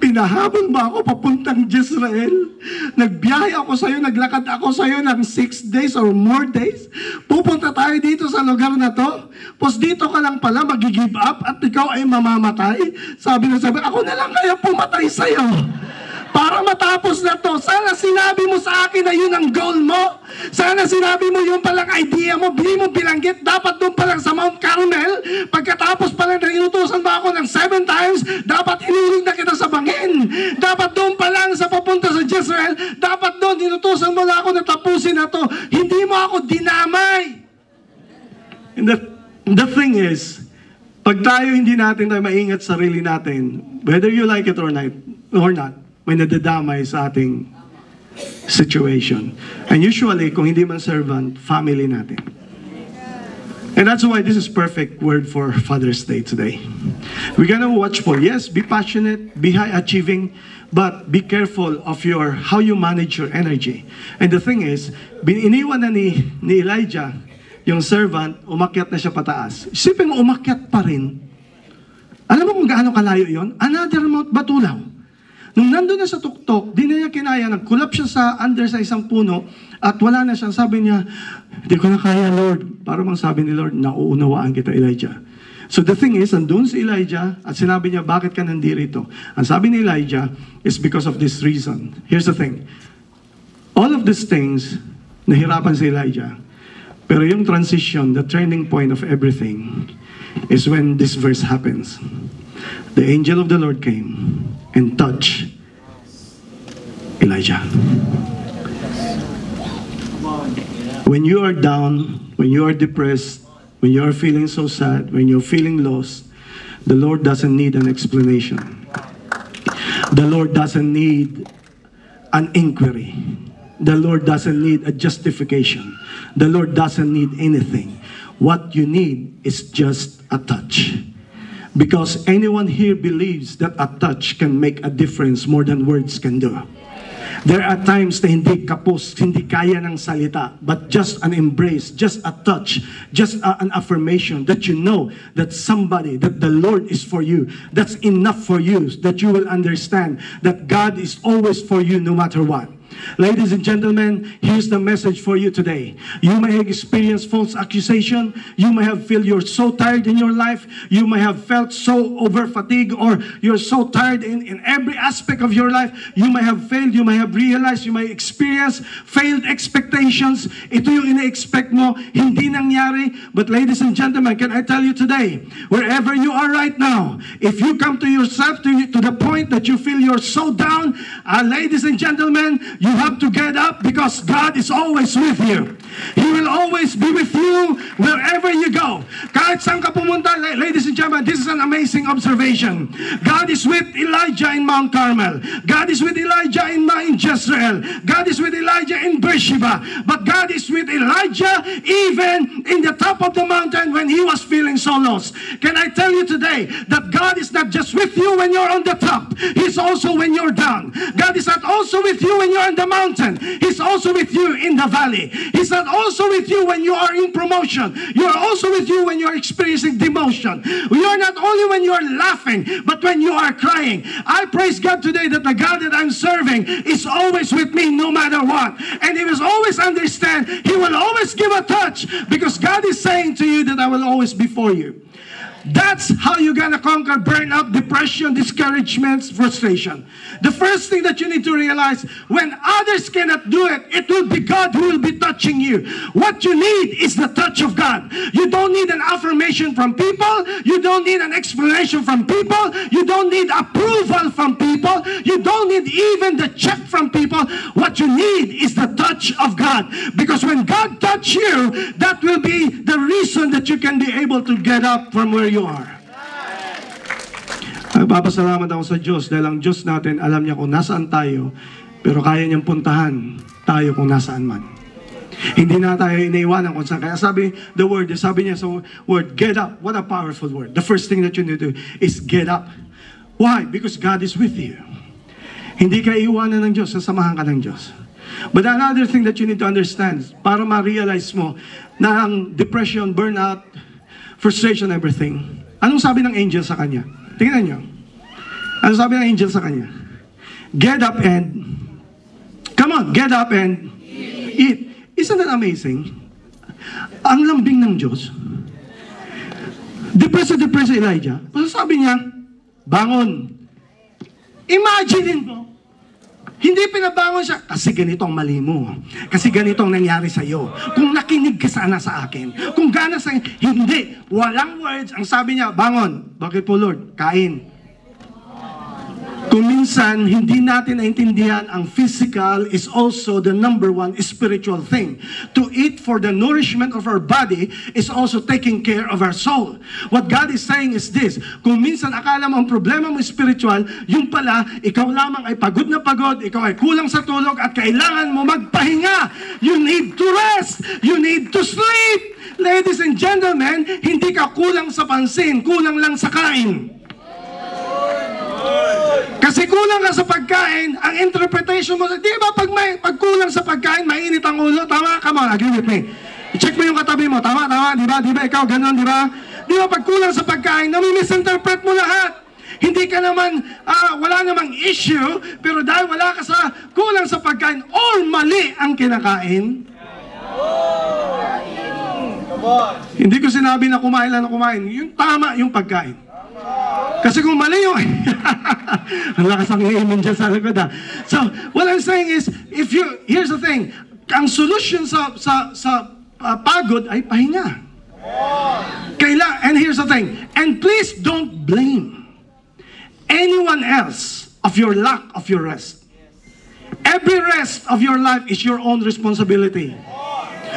pinahabol mo ako papuntang Jezreel, nagbiyahe ako sa'yo, naglakad ako sa'yo ng 6 days or more days, pupunta tayo dito sa lugar na to, pos dito ka lang pala mag-give up at ikaw ay mamamatay. Sabi na sabi, ako na lang kaya pumatay sa'yo. Para matapos na to, sana sinabi mo sa akin na yun ang goal mo. Sana sinabi mo yung palang idea mo, hindi mo bilanggit, dapat doon palang sa Mount Carmel, pagkatapos palang na inutusan mo ako ng 7 times, dapat inulog na kita sa bangin. Dapat doon palang sa papunta sa Jezreel, dapat doon inutusan mo na ako na tapusin na to. Hindi mo ako dinamay. And the thing is, pag tayo hindi natin tayo maingat sa sarili natin, whether you like it or not, may nadadamay sa ating situation. And usually, kung hindi man servant, family natin. And that's why this is perfect word for Father's Day today. We're gonna watch for, yes, be passionate, be high-achieving, but be careful of how you manage your energy. And the thing is, iniwan na ni Elijah, yung servant, umakyat na siya pataas. Isipin mo, umakyat pa rin. Alam mo kung gaano kalayo yon? Another Mount Batulaw. Nung nandun na sa tuktok, di na niya kinaya, nag-collapse siya sa isang puno, at wala na siya. Sabi niya, hindi ko na kaya, Lord. Para bang sabi ni Lord, nauunawaan kita, Elijah. So the thing is, andun si Elijah, at sinabi niya, bakit ka nandito? Ang sabi ni Elijah is because of this reason. Here's the thing. All of these things, nahirapan si Elijah. Pero yung transition, the turning point of everything, is when this verse happens. The angel of the Lord came and touched Elijah. When you are down, when you are depressed, when you are feeling so sad, when you're feeling lost, the Lord doesn't need an explanation. The Lord doesn't need an inquiry. The Lord doesn't need a justification. The Lord doesn't need anything. What you need is just a touch. Because anyone here believes that a touch can make a difference more than words can do. There are times na hindi kapos, hindi kaya ng salita, but just an embrace, just a touch, just an affirmation that you know that somebody, that the Lord is for you. That's enough for you, that you will understand that God is always for you no matter what. Ladies and gentlemen, here's the message for you today. You may have experienced false accusation. You may have felt you're so tired in your life. You may have felt so over fatigued, or you're so tired in every aspect of your life. You may have failed. You may have realized. You may experience failed expectations. Ito yung ina-expect mo, hindi nangyari. But ladies and gentlemen, can I tell you today, wherever you are right now, if you come to yourself to the point that you feel you're so down, ladies and gentlemen, you have to get up, because God is always with you. He will always be with you wherever you go. Kahit saan ka pumunta, ladies and gentlemen, this is an amazing observation. God is with Elijah in Mount Carmel. God is with Elijah in Jezreel. God is with Elijah in Beersheba. But God is with Elijah even in the top of the mountain when he was feeling so lost. Can I tell you today that God is not just with you when you're on the top. He's also when you're down. God is not also with you when you're on the mountain. He's also with you in the valley. He's not also with you when you are in promotion. You're also with you when you're experiencing demotion. You're not only when you're laughing, but when you are crying. I praise God today that the God that I'm serving is always with me no matter what. And He will always understand. He will always give a touch, because God is saying to you that I will always be for you. That's how you're going to conquer burnout, depression, discouragement, frustration. The first thing that you need to realize, when others cannot do it, it will be God who will be touching you. What you need is the touch of God. You don't need an affirmation from people. You don't need an explanation from people. You don't need approval from people. You don't need even the check from people. What you need is the touch of God. Because when God touches you, that will be the reason that you can be able to get up from where you are. Nagpapasalamat ako sa Diyos dahil ang Diyos natin, alam niya kung nasaan tayo, pero kaya niyang puntahan tayo kung nasaan man. Hindi na tayo iniiwanan kung saan. Kaya sabi niya sa word, get up. What a powerful word. The first thing that you need to do is get up. Why? Because God is with you. Hindi ka iiwanan ng Diyos, sasamahan ka ng Diyos. But another thing that you need to understand, para ma-realize mo na ang depression, burnout, frustration, everything. Anong sabi ng angel sa kanya? Tingnan nyo. Anong sabi ng angel sa kanya? Get up and, come on, get up and eat. Isn't that amazing? Ang lambing ng Diyos. Depressed Elijah. Sabi niya, bangon. Imagine mo. Hindi pinabangon siya, kasi ganito ang mali mo. Kasi ganito ang nangyari sa'yo. Kung nakinig ka sana sa akin. Kung gana sa hindi. Walang words. Ang sabi niya, bangon. Bakit po Lord? Kain. Kung minsan, hindi natin naintindihan ang physical is also the number one spiritual thing. To eat for the nourishment of our body is also taking care of our soul. What God is saying is this, kung minsan akala mo ang problema mo spiritual, yung pala, ikaw lamang ay pagod na pagod, ikaw ay kulang sa tulog at kailangan mo magpahinga. You need to rest. You need to sleep. Ladies and gentlemen, hindi ka kulang sa pansin, kulang lang sa kain. Kasi kulang ka sa pagkain, ang interpretation mo, di ba pag kulang sa pagkain, mainit ang ulo? Tama? Come on, agree with me. I-check mo yung katabi mo. Tama? Di ba? Di ba? Ikaw, ganun, di ba? Di ba pag kulang sa pagkain, nami-misinterpret mo lahat. Hindi ka naman, wala namang issue, pero dahil wala ka sa kulang sa pagkain, or mali ang kinakain. Hindi ko sinabi na kumain lang na kumain. Yung tama yung pagkain. Kasi kung mali yung ang lakas ang amen dyan sa likod. So, what I'm saying is, here's the thing, ang solution sa pagod ay pahinga. And here's the thing, and please don't blame anyone else of your lack of your rest. Every rest of your life is your own responsibility.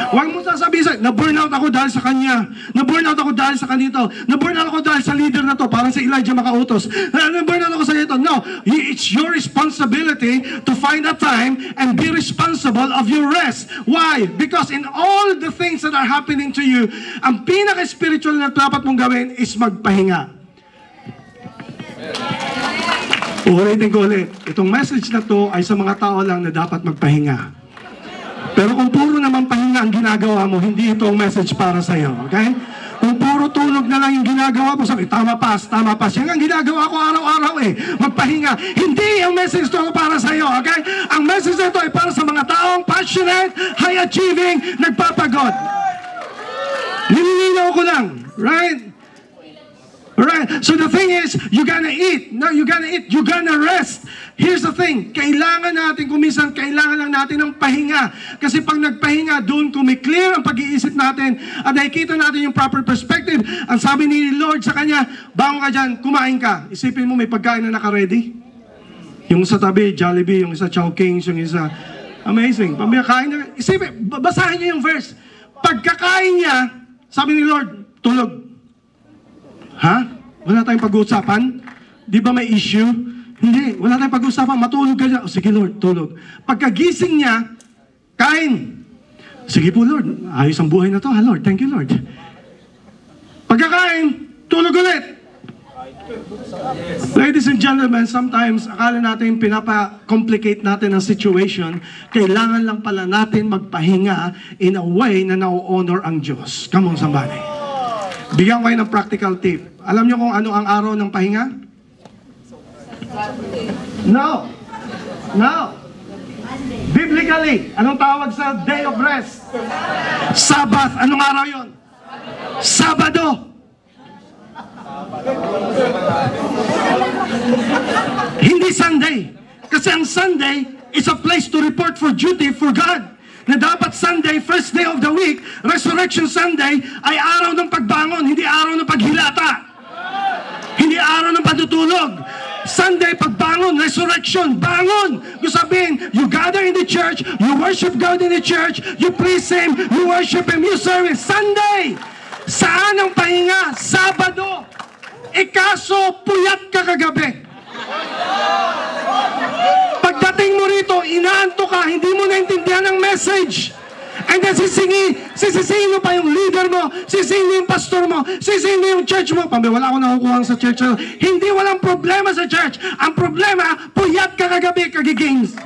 Huwag mo sasabihin sa, na-burnout ako dahil sa kanya, na-burnout ako dahil sa kanito, na-burnout ako dahil sa leader na to, parang si Elijah makautos, na-burnout ako sa ito. No, it's your responsibility to find a time and be responsible of your rest. Why? Because in all the things that are happening to you, ang pinaka-spiritual na dapat mong gawin is magpahinga. Ulitin ko ulit, itong message na to ay sa mga tao lang na dapat magpahinga. Pero kung puro naman pahinga ang ginagawa mo, hindi ito ang message para sa'yo, okay? Kung puro tulog na lang yung ginagawa mo, sabi, tama pas. Yan ang ginagawa ko araw-araw magpahinga. Hindi ang message to para sa iyo, okay? Ang message nito ay para sa mga taong passionate, high-achieving, nagpapagod. Nililinaw ko lang, right? Right? So the thing is, you're gonna eat. No, you're gonna eat. You're gonna rest. Here's the thing. Kailangan natin, kuminsan, kailangan lang natin ng pahinga. Kasi pag nagpahinga, doon clear ang pag-iisip natin at nakikita natin yung proper perspective. Ang sabi ni Lord sa kanya, bangon ka dyan, kumain ka. Isipin mo, may pagkain na naka-ready. Yung sa tabi, Jollibee, yung isa Chowkings, yung isa, amazing. Pagkakain na, isipin, basahin niyo yung verse. Pagkakain niya, sabi ni Lord, tulog. Ha? Wala tayong pag-uusapan? Di ba may issue? Hindi, wala tayong pag-uusapan. Matulog ka dyan. O, sige Lord, tulog. Pagkagising niya, kain. Sige po Lord, ayos ang buhay na to ha Lord. Thank you Lord. Pagkakain, tulog ulit. Ladies and gentlemen, sometimes akala natin pinapa-complicate natin ang situation. Kailangan lang pala natin magpahinga in a way na na-honor ang Diyos. Come on somebody. Bigyan ko kayo ng practical tip. Alam niyo kung ano ang araw ng pahinga? No. Biblically, anong tawag sa day of rest? Sabbath. Anong araw yon? Sabado. Hindi Sunday. Kasi ang Sunday is a place to report for duty for God. Na dapat Sunday, first day of the week, Resurrection Sunday, ay araw ng pagbangon, hindi araw ng paghilata. Hindi araw ng pagtutulog. Sunday, pagbangon, resurrection, bangon. Yung sabihin, you gather in the church, you worship God in the church, you praise Him, you worship Him, you serve Him. Sunday! Saan ang pahinga? Sabado! Kaso, puyat ka kagabi. Pagdating mo rito, inaanto ka, hindi mo naintindihan ang message. And then sisisihin mo pa yung leader mo, sisisihin mo yung pastor mo, sisisihin mo yung church mo. Pambi, wala akong nakukuha sa church. Hindi walang problema sa church. Ang problema, puyat ka kagabi, kagigames.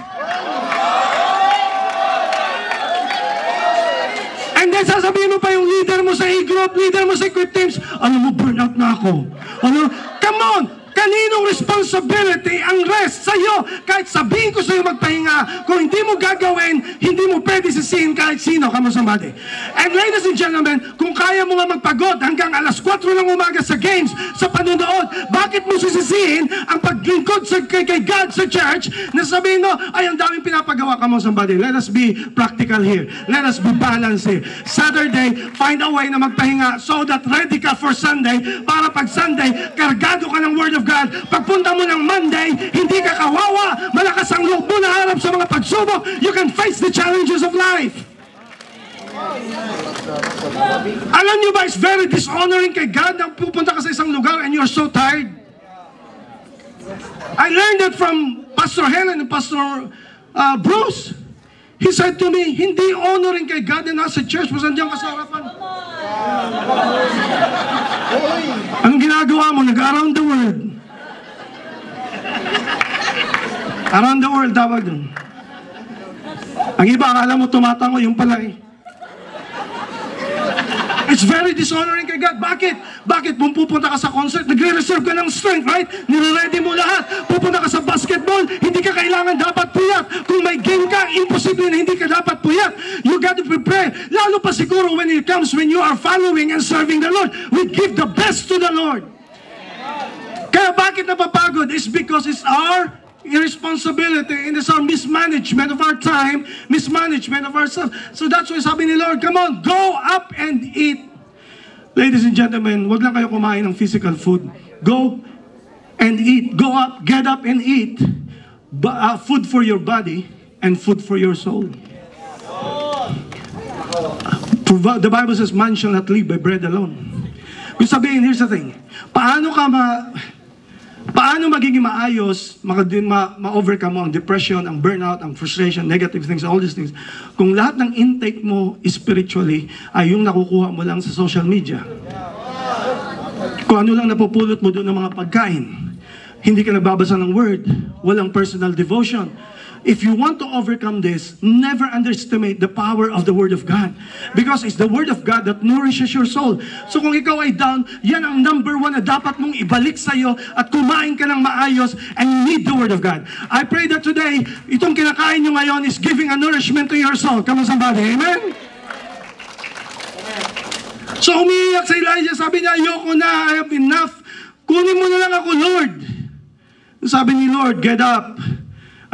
And then sasabihin mo pa yung leader mo sa e-group, leader mo sa equip teams, alam mo, burnout na ako. Ano? Come on! Kaninong responsibility ang rest sa'yo? Kahit sabihin ko sa'yo magpahinga, kung hindi mo gagawin, hindi mo pwede sisihin kahit sino. Come on somebody. And ladies and gentlemen, kung kaya mo nga magpagod hanggang alas 4 ng umaga sa games, sa panunood, bakit mo sisisihin ang paglingkod kay God sa church na sabihin mo, ay ang daming pinapagawa. Come on somebody. Let us be practical here. Let us be balanced here. Saturday, find a way na magpahinga so that ready ka for Sunday para pag Sunday, kargado ka ng Word of God. Pagpunta mo ng Monday, hindi ka kawawa, malakas ang loob mo na harap sa mga pagsubok. You can face the challenges of life. Alam niyo ba, it's very dishonoring kay God na pupunta ka sa isang lugar and you're so tired. I learned that from Pastor Helen and Pastor Bruce. He said to me, hindi honoring kay God na nasa church mo, sandiyan ka sa harapan. Anong ginagawa mo? Nag-around the world. Around the world, tawag dun. Ang iba, akala mo tumatango, yung pala eh. It's very dishonoring kay God. Bakit? Bakit? Pupunta ka sa concert, nagre-reserve ka ng strength, right? Nire-ready mo lahat. Pupunta ka sa basketball, hindi ka kailangan dapat puyat. Kung may game ka, imposible na hindi ka dapat puyat. You got to prepare. Lalo pa siguro when it comes when you are following and serving the Lord. We give the best to the Lord. Kaya bakit napapagod? It's because it's our irresponsibility and it's our mismanagement of our time, mismanagement of ourselves. So that's why sabi ni Lord, come on, go up and eat. Ladies and gentlemen, wag lang kayo kumain ng physical food. Go and eat. Go up, get up and eat. Food for your body and food for your soul. The Bible says, man shall not live by bread alone. Yung sabihin, here's the thing. Paano magiging maayos, ma-overcome mo ang depression, ang burnout, ang frustration, negative things, all these things, kung lahat ng intake mo spiritually ay yung nakukuha mo lang sa social media. Kung ano lang napupulot mo doon ng mga pagkain. Hindi ka nagbabasa ng word. Walang personal devotion. If you want to overcome this, never underestimate the power of the Word of God. Because it's the Word of God that nourishes your soul. So kung ikaw ay down, yan ang number one na dapat mong ibalik sa'yo at kumain ka ng maayos, and you need the Word of God. I pray that today, itong kinakain nyo ngayon is giving a nourishment to your soul. Come on, somebody. Amen? So umiiyak sa Elijah, sabi niya, ayoko na, I have enough. Kunin mo na lang ako, Lord. Sabi ni Lord, get up.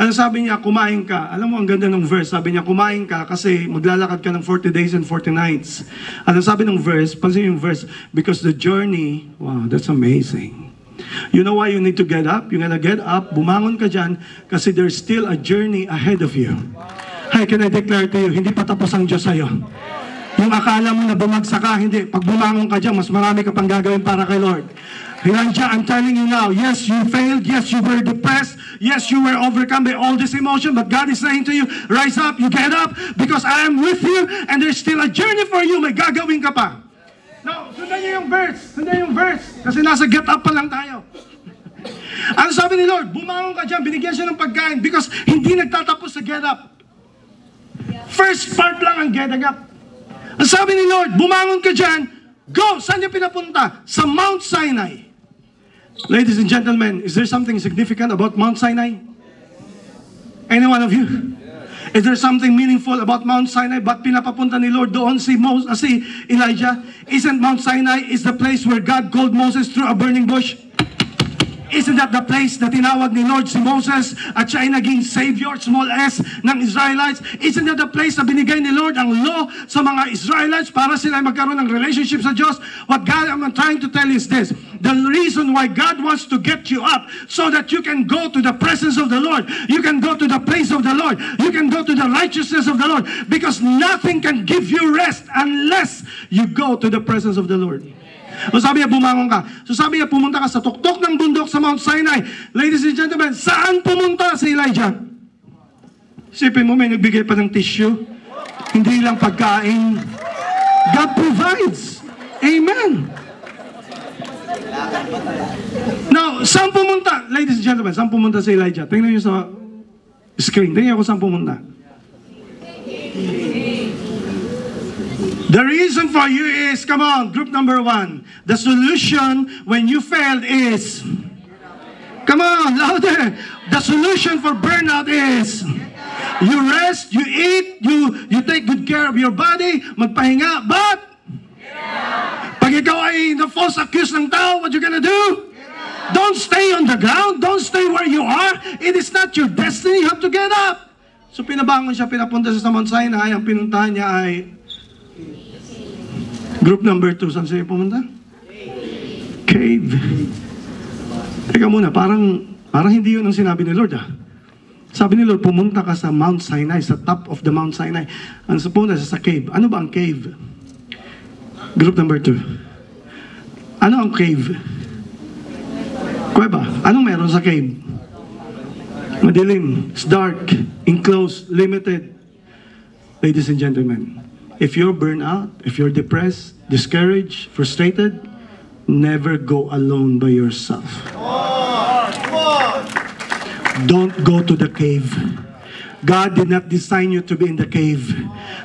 Ano sabi niya? Kumain ka. Alam mo, ang ganda ng verse. Sabi niya, kumain ka kasi maglalakad ka ng 40 days and 40 nights. Ano sabi ng verse? Pansin yung verse. Because the journey, wow, that's amazing. You know why you need to get up? You're gonna get up, bumangon ka dyan, kasi there's still a journey ahead of you. Hi, can I declare to you, hindi pa tapos ang Diyos sa'yo. Yung akala mo na bumagsak ka, hindi. Pag bumangon ka dyan, mas marami ka pang gagawin para kay Lord. Elijah, I'm telling you now, yes, you failed, yes, you were depressed, yes, you were overcome by all this emotion, but God is saying to you, rise up, you get up, because I am with you, and there's still a journey for you, may gagawin ka pa. Now, sundan niyo yung verse, kasi nasa get up pa lang tayo. Ano sabi ni Lord? Bumangon ka dyan, binigyan siya ng pagkain, because hindi nagtatapos sa get up. First part lang ang getting up. Ang sabi ni Lord, bumangon ka dyan, go! Saan niya pinapunta? Sa Mount Sinai. Ladies and gentlemen, is there something significant about Mount Sinai? Any one of you? Is there something meaningful about Mount Sinai? Ba't pinapapunta ni Lord doon si Elijah? Isn't Mount Sinai is the place where God called Moses through a burning bush? Isn't that the place na tinawag ni Lord si Moses at siya ay naging savior, small s, ng Israelites? Isn't that the place na binigay ni Lord ang law sa mga Israelites para sila ay magkaroon ng relationship sa Diyos? What God, I'm trying to tell you is this. The reason why God wants to get you up so that you can go to the presence of the Lord. You can go to the place of the Lord. You can go to the righteousness of the Lord. Because nothing can give you rest unless you go to the presence of the Lord. So sabi niya, bumangon ka. So sabi niya, pumunta ka sa tuktok ng bundok sa Mount Sinai. Ladies and gentlemen, saan pumunta si Elijah? Isipin mo, may nagbigay pa ng tissue. Hindi lang pagkain. God provides. Amen. Now, saan pumunta? Ladies and gentlemen, saan pumunta si Elijah? Tingnan niyo sa screen. Tingnan niyo kung saan pumunta. The reason for you is, come on, group number 1. The solution when you failed is, come on, louder. The solution for burnout is, you rest, you eat, you take good care of your body, magpahinga, but, pag ikaw ay na-false accused ng tao, what you gonna do? Don't stay on the ground, don't stay where you are. It is not your destiny, you have to get up. So pinabangon siya, pinapunta sa Mount Sinai, ang pinuntahan niya ay, group number 2, saan siya pumunta? Cave. Teka muna, parang hindi yun ang sinabi ni Lord, Sabi ni Lord, pumunta ka sa Mount Sinai, sa top of the Mount Sinai. Ang pumunta sa cave. Ano ba ang cave? Group number 2. Ano ang cave? Kuweba. Anong meron sa cave? Madilim. It's dark. Enclosed. Limited. Ladies and gentlemen, if you're burned out, if you're depressed, discouraged, frustrated, never go alone by yourself. Don't go to the cave. God did not design you to be in the cave.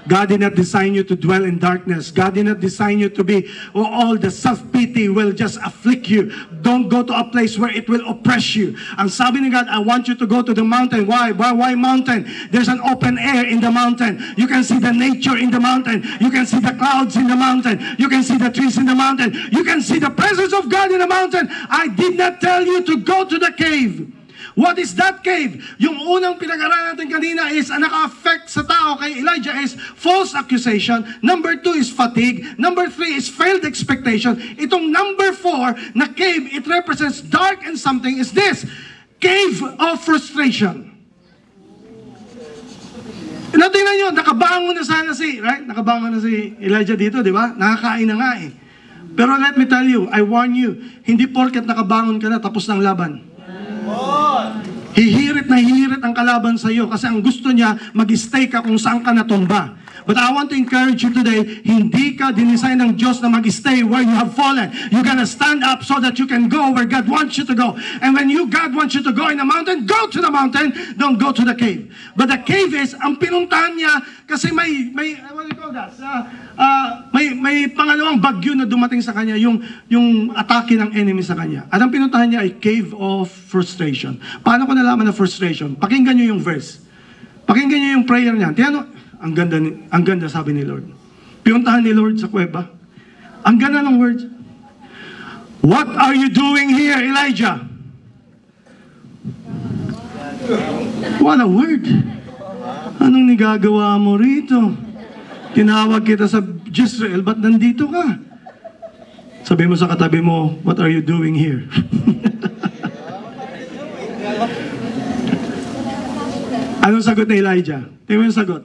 God did not design you to dwell in darkness. God did not design you to be, all the self-pity will just afflict you. Don't go to a place where it will oppress you. Ang sabi ni God, I want you to go to the mountain. Why? Why mountain? There's an open air in the mountain. You can see the nature in the mountain. You can see the clouds in the mountain. You can see the trees in the mountain. You can see the presence of God in the mountain. I did not tell you to go to the cave. What is that cave? Yung unang pinag-aralan natin kanina is ang naka-affect sa tao kay Elijah is false accusation. Number 2 is fatigue. Number 3 is failed expectation. Itong number 4 na cave, it represents dark and something is this. Cave of frustration. Tingnan nyo, nakabangon na sana nakabangon na si Elijah dito, di ba? Nakakain na nga eh. Pero let me tell you, I warn you, hindi porket nakabangon ka na, tapos ng laban. Hihirit na hihirit ang kalaban sa iyo kasi ang gusto niya mag-stay ka kung saan ka natumba. But I want to encourage you today, hindi ka dinisign ng Diyos na mag-stay where you have fallen. You gotta stand up so that you can go where God wants you to go. And when God wants you to go in the mountain, go to the mountain, don't go to the cave. But the cave is, ang pinuntahan niya, kasi may what do you call that? May pangalawang bagyo na dumating sa kanya, yung atake ng enemy sa kanya. At ang pinuntahan niya ay cave of frustration. Paano ko nalaman na frustration? Pakinggan niyo yung verse. Pakinggan niyo yung prayer niya. Tiyan, ang ganda sabi ni Lord. Pinuntahan ni Lord sa kuweba. Ang ganda ng words. What are you doing here, Elijah? What a word. Anong nagagawa mo rito? Tinawag kita sa Jezreel, ba't nandito ka? Sabi mo sa katabi mo, what are you doing here? Anong sagot ni Elijah? Tingnan mo yung sagot.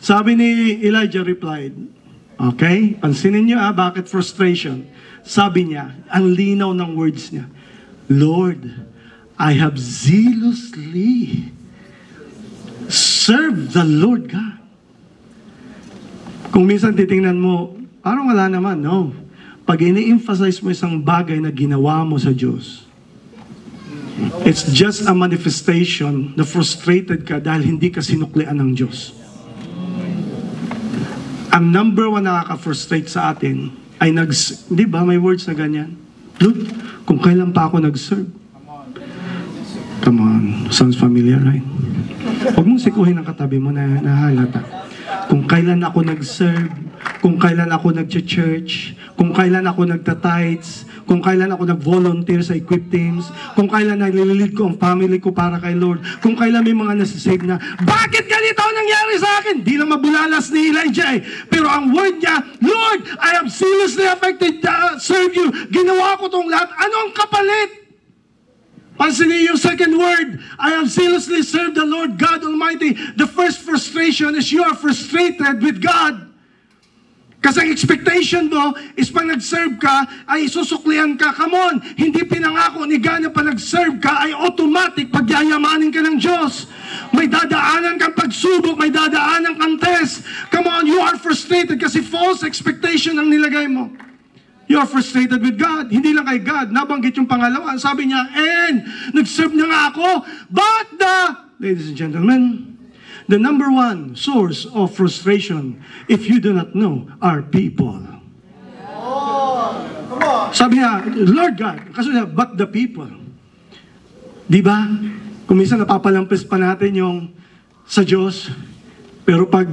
Sabi ni Elijah replied, okay, pansinin niyo bakit frustration? Sabi niya, ang linaw ng words niya, Lord, I have zealously served the Lord God. Kung minsan titingnan mo, parang wala naman, no. Pag ini-emphasize mo isang bagay na ginawa mo sa Diyos, it's just a manifestation na frustrated ka dahil hindi ka sinuklian ng Diyos. Ang number one na nakaka-frustrate sa atin ay di ba may words na ganyan? Look, kung kailan pa ako nag-serve. Come on, sounds familiar, right? Huwag mong sikuhin ang katabi mo na nahalata. Kung kailan ako nag-serve, kung kailan ako nag-church, kung kailan ako nagta-tithes, kung kailan ako nag-volunteer sa equip teams, kung kailan nililid ko ang family ko para kay Lord, kung kailan may mga nasasave na, bakit ganito ang nangyari sa akin? Di lang mabulalas ni Elijah eh. Pero ang word niya, Lord, I am seriously affected to serve you. Ginawa ko tong lahat. Ano ang kapalit? Pansinin yung second word, I have zealously served the Lord God Almighty. The first frustration is you are frustrated with God. Kasi ang expectation mo is pag nag-serve ka, ay isusuklihan ka. Come on, hindi pinangako ni God na pag nag-serve ka, ay automatic pagyayamanin ka ng Diyos. May dadaanan kang pagsubok, may dadaanan kang test. Come on, you are frustrated kasi false expectation ang nilagay mo. You are frustrated with God. Hindi lang kay God. Nabanggit yung pangalawa. Sabi niya, and nag-serve na nga ako. But ladies and gentlemen, the number one source of frustration, if you do not know, are people. Sabi niya, Lord God, kasi niya, but the people. Di ba? Kung minsan napapalampis pa natin yung sa Diyos, pero pag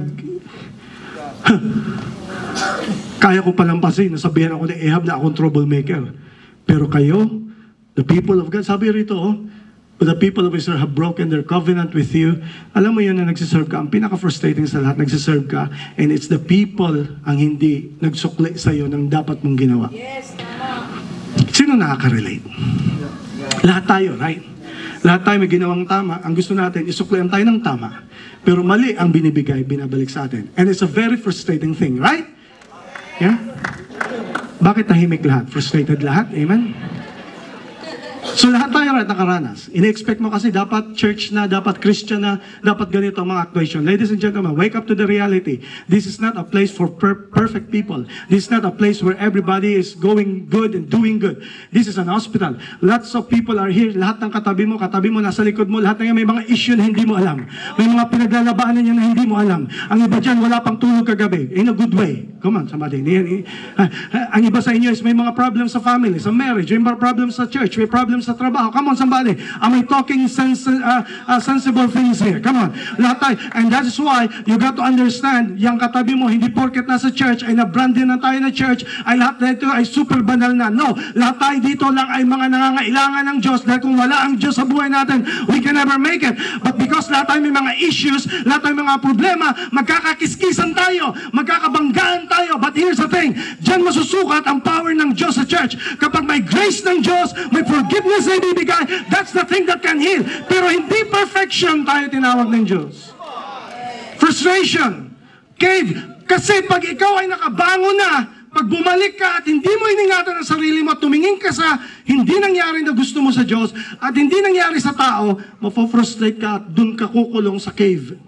kaya ko palampasin, nasabihan ako ni Ahab na akong troublemaker. Pero kayo, the people of God, sabi rito, but the people of Israel have broken their covenant with you. Alam mo yun na nagsiserve ka, ang pinaka-frustrating sa lahat, nagsiserve ka, and it's the people ang hindi nagsukli sa'yo ng dapat mong ginawa. Yes, tama. Sino nakaka-relate? Lahat tayo, right? Lahat tayo may ginawang tama. Ang gusto natin, isuklian tayo ng tama. Pero mali ang binibigay, binabalik sa atin. And it's a very frustrating thing, right? Yeah? Bakit tahimik lahat? Frustrated lahat? Amen? So lahat tayo right nakaranas. Ini-expect mo kasi dapat church na, dapat Christian na, dapat ganito ang mga actuation. Ladies and gentlemen, wake up to the reality. This is not a place for perfect people. This is not a place where everybody is going good and doing good. This is an hospital. Lots of people are here. Lahat ng katabi mo, nasa likod mo, lahat ng may mga issue na hindi mo alam. May mga pinaglalabaanan niya na hindi mo alam. Ang iba dyan, wala pang tulog kagabi. In a good way. Come on, somebody. Ang iba sa inyo is may mga problems sa family, sa marriage, may mga problems sa church, may problems sa trabaho. Come on, somebody. Am I talking sensible things here? Come on. Lahat tayo. And that is why you got to understand, yung katabi mo, hindi porket nasa church, ay na-branded na tayo na church, ay lahat na ito ay super banal na. No. Lahat tayo dito lang ay mga nangangailangan ng Diyos dahil kung wala ang Diyos sa buhay natin, we can never make it. But because lahat tayo may mga issues, lahat tayo may mga problema, magkakakiskisan tayo, magkakabanggaan tayo. But here's the thing, dyan masusukat ang power ng Diyos sa church. Kapag may grace ng Diyos, may forgiveness na ibibigay, that's the thing that can heal. Pero hindi perfection tayo tinawag ng Diyos. Frustration. Cave. Kasi pag ikaw ay nakabangon na, pag bumalik ka at hindi mo iningatan ang sarili mo at tumingin ka sa hindi nangyari na gusto mo sa Diyos at hindi nangyari sa tao, mapofrustrate ka at dun ka kukulong sa cave.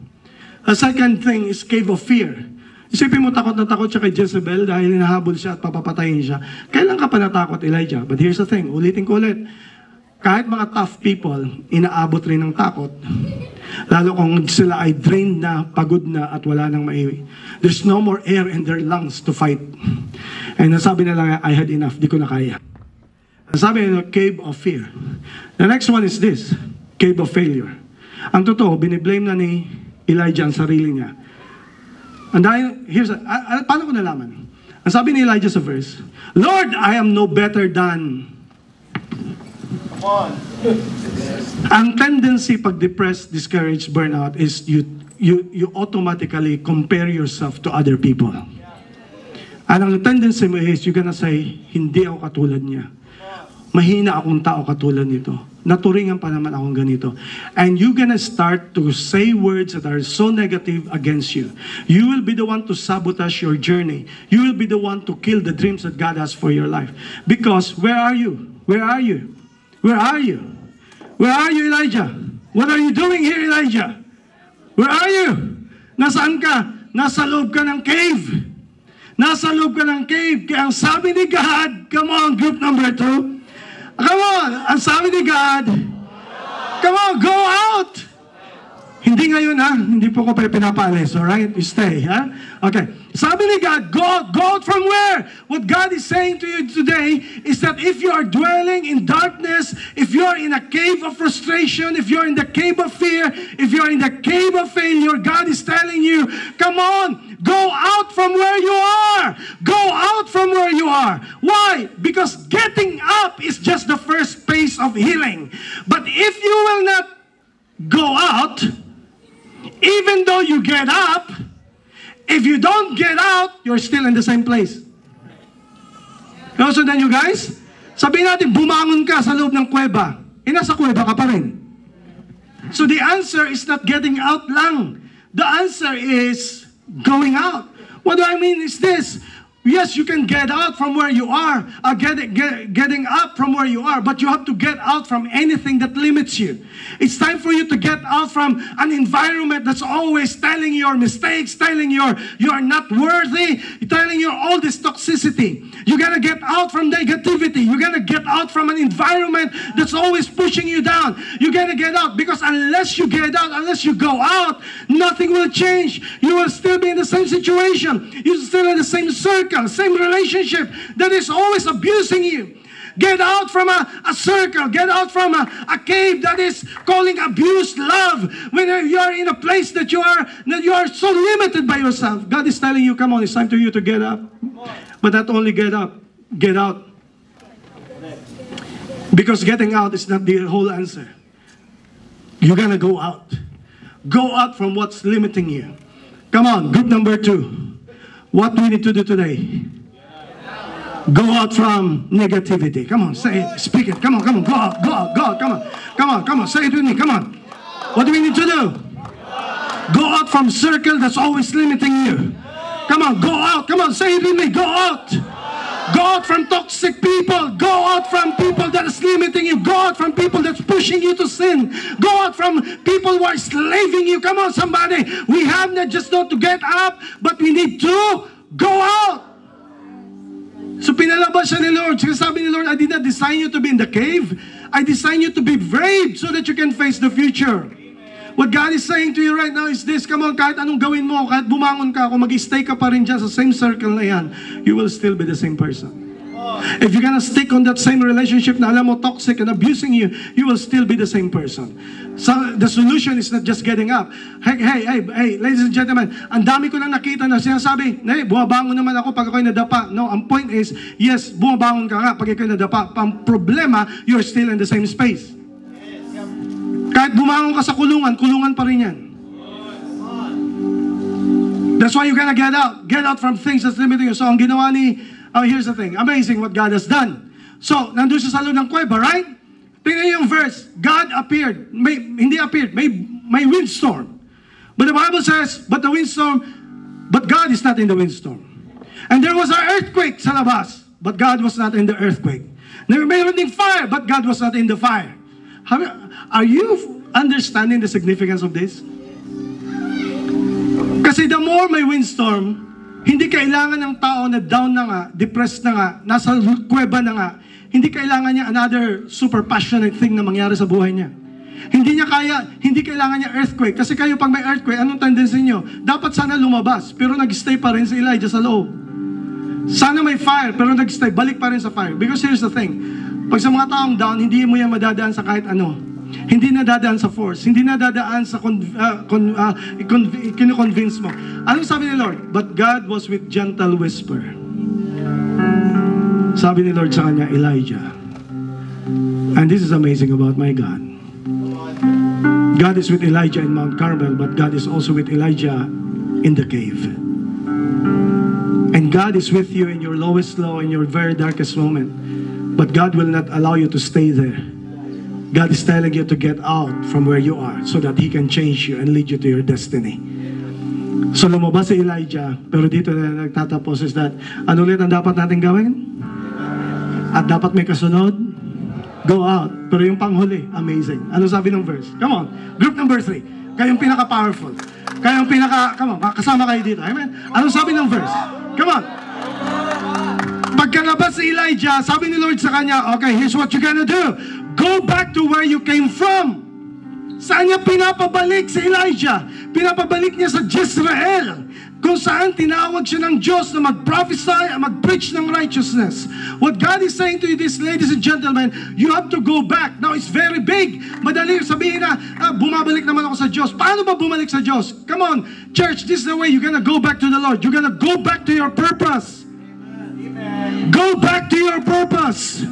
The second thing is cave of fear. Isipin mo, takot na takot siya kay Jezebel dahil hinahabol siya at papapatayin siya. Kailan ka pa natakot, Elijah? But here's the thing, ulitin ko ulit. Kahit mga tough people, inaabot rin ng takot. Lalo kung sila ay drained na, pagod na, at wala nang maiwi. There's no more air in their lungs to fight. And nasabi nila, I had enough, di ko na kaya. Nasabi nila, cave of fear. The next one is this, cave of failure. Ang totoo, biniblame na ni Elijah ang sarili niya. And dahil, paano ko nalaman? Ang sabi ni Elijah sa verse, Lord, I am no better than... Ang tendency pag depressed, discouraged, burnout is you automatically compare yourself to other people. And ang tendency mo is you're gonna say, hindi ako katulad niya. Mahina akong tao katulad nito. Naturingan pa naman akong ganito. And you're gonna start to say words that are so negative against you. You will be the one to sabotage your journey. You will be the one to kill the dreams that God has for your life. Because where are you? Where are you? Where are you? Where are you, Elijah? What are you doing here, Elijah? Where are you? Nasaan ka? Nasa loob ka ng cave. Nasa loob ka ng cave. Kaya ang sabi ni God, come on, group number 2. Come on, ang sabi ni God, come on, go out. Hindi ngayon ha, hindi po ko pa pinapalis, alright? You stay, ha? Okay. Sabi ni God, go out from where? What God is saying to you today is that if you are dwelling in darkness, if you are in a cave of frustration, if you are in the cave of fear, if you are in the cave of failure, God is telling you, come on, go out from where you are. Go out from where you are. Why? Because getting up is just the first phase of healing. But if you will not go out, even though you get up, if you don't get out, you're still in the same place. So then you guys, sabihin natin, bumangon ka sa loob ng kuweba. Nasa kuweba ka pa rin. So the answer is not getting out lang. The answer is going out. What do I mean is this? Yes, you can get out from where you are, getting up from where you are, but you have to get out from anything that limits you. It's time for you to get out from an environment that's always telling you your mistakes, telling you are not worthy, telling you all this toxicity. You gotta get out from negativity. You gotta get out from an environment that's always pushing you down. You gotta get out, because unless you get out, unless you go out, nothing will change. You will still be in the same situation. You're still in the same circle, same relationship that is always abusing you. Get out from a circle. Get out from a cave that is calling abuse love. When you are in a place that you are so limited by yourself, God is telling you, come on, it's time for you to get up. But not only get up, get out. Because getting out is not the whole answer. You're gonna go out. Go out from what's limiting you. Come on, group number 2. What do we need to do today? Go out from negativity. Come on, say it, speak it. Come on, go out, come on, say it with me, come on. What do we need to do? Go out from circle that's always limiting you. Come on, go out, come on, say it with me, go out. Go out from toxic people. Go out from people that is limiting you. Go out from people that's pushing you to sin. Go out from people who are slaving you. Come on, somebody. We have not just not to get up, but we need to go out. So pinalabas siya ni Lord. Sabi ni Lord, I did not design you to be in the cave. I designed you to be brave so that you can face the future. What God is saying to you right now is this, come on, kahit anong gawin mo, kahit bumangon ka, kung mag-stay ka pa rin dyan sa same circle na yan, you will still be the same person. If you're gonna stick on that same relationship na alam mo toxic and abusing you, you will still be the same person. So the solution is not just getting up. Hey, ladies and gentlemen, ang dami ko lang nakita na sinasabi, hey, bumabangon naman ako pag ako'y nadapa. No, ang point is, yes, bumabangon ka nga pag ako'y nadapa. Ang problema, you're still in the same space. Kahit bumangon ka sa kulungan, kulungan pa rin yan. That's why you gotta get out. Get out from things that's limiting you. So ang ginawa ni, here's the thing. Amazing what God has done. So, nandun siya sa loob ng kuweba, right? Tingnan niyo yung verse. God appeared. Hindi appeared. May windstorm. But the Bible says, but God is not in the windstorm. And there was an earthquake sa labas, but God was not in the earthquake. Mayroon ding fire, but God was not in the fire. Are you understanding the significance of this? Kasi the more may windstorm, hindi kailangan ng tao na down na nga, depressed na nga, nasa kuweba na nga, hindi kailangan niya another super passionate thing na mangyari sa buhay niya. Hindi kailangan niya earthquake. Kasi kayo pag may earthquake, anong tendency niyo? Dapat sana lumabas, pero nag-stay pa rin si Elijah sa loob. Sana may fire, pero nag-stay, balik pa rin sa fire. Because here's the thing, pag sa mga taong down, hindi mo yan madadaan sa kahit ano. Hindi nadadaan sa force, hindi nadadaan sa kino-convince mo. Anong sabi ni Lord? But God was with gentle whisper. Sabi ni Lord sa kanya, Elijah. And this is amazing about my God. God is with Elijah in Mount Carmel, but God is also with Elijah in the cave. And God is with you in your lowest low, in your very darkest moment. But God will not allow you to stay there. God is telling you to get out from where you are so that He can change you and lead you to your destiny. So lumabas si Elijah, pero dito na nagtatapos is that, ano ulit ang dapat natin gawin? At dapat may kasunod? Go out. Pero yung panghuli, amazing. Ano sabi ng verse? Come on. Group number 3. Kayong pinaka-powerful. Kayong come on, kasama kayo dito. Amen? Ano sabi ng verse? Come on. Pagkalabas si Elijah, sabi ni Lord sa kanya, okay, here's what you're gonna do. Go back to where you came from. Saan niya pinapabalik si Elijah? Pinapabalik niya sa Jezreel, kung saan tinawag siya ng Diyos na mag-prophesy, mag-preach ng righteousness. What God is saying to you, this, ladies and gentlemen, you have to go back. Now, it's very big. Madali sabihin na, bumabalik naman ako sa Diyos. Paano ba bumalik sa Diyos? Come on, church, this is the way you're gonna go back to the Lord. You're gonna go back to your purpose. Amen. Go back to your purpose.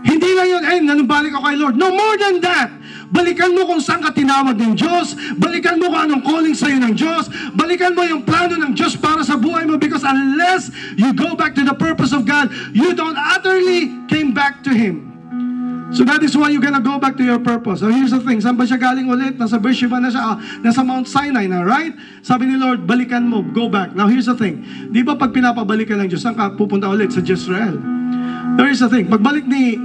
Hindi lang yun, nanumbalik ako kay Lord. No, more than that. Balikan mo kung saan ka tinawag ng Diyos. Balikan mo kung anong calling sa'yo ng Diyos. Balikan mo yung plano ng Diyos para sa buhay mo, because unless you go back to the purpose of God, you don't utterly came back to Him. So that is why you're gonna go back to your purpose. So here's the thing, saan ba siya galing ulit? Nasa Beersheba na siya, nasa Mount Sinai na, right? Sabi ni Lord, balikan mo, go back. Now here's the thing, di ba pag pinapabalikan ng Diyos, saan ka pupunta ulit? Sa Jezreel. Now here's the thing, pagbalik ni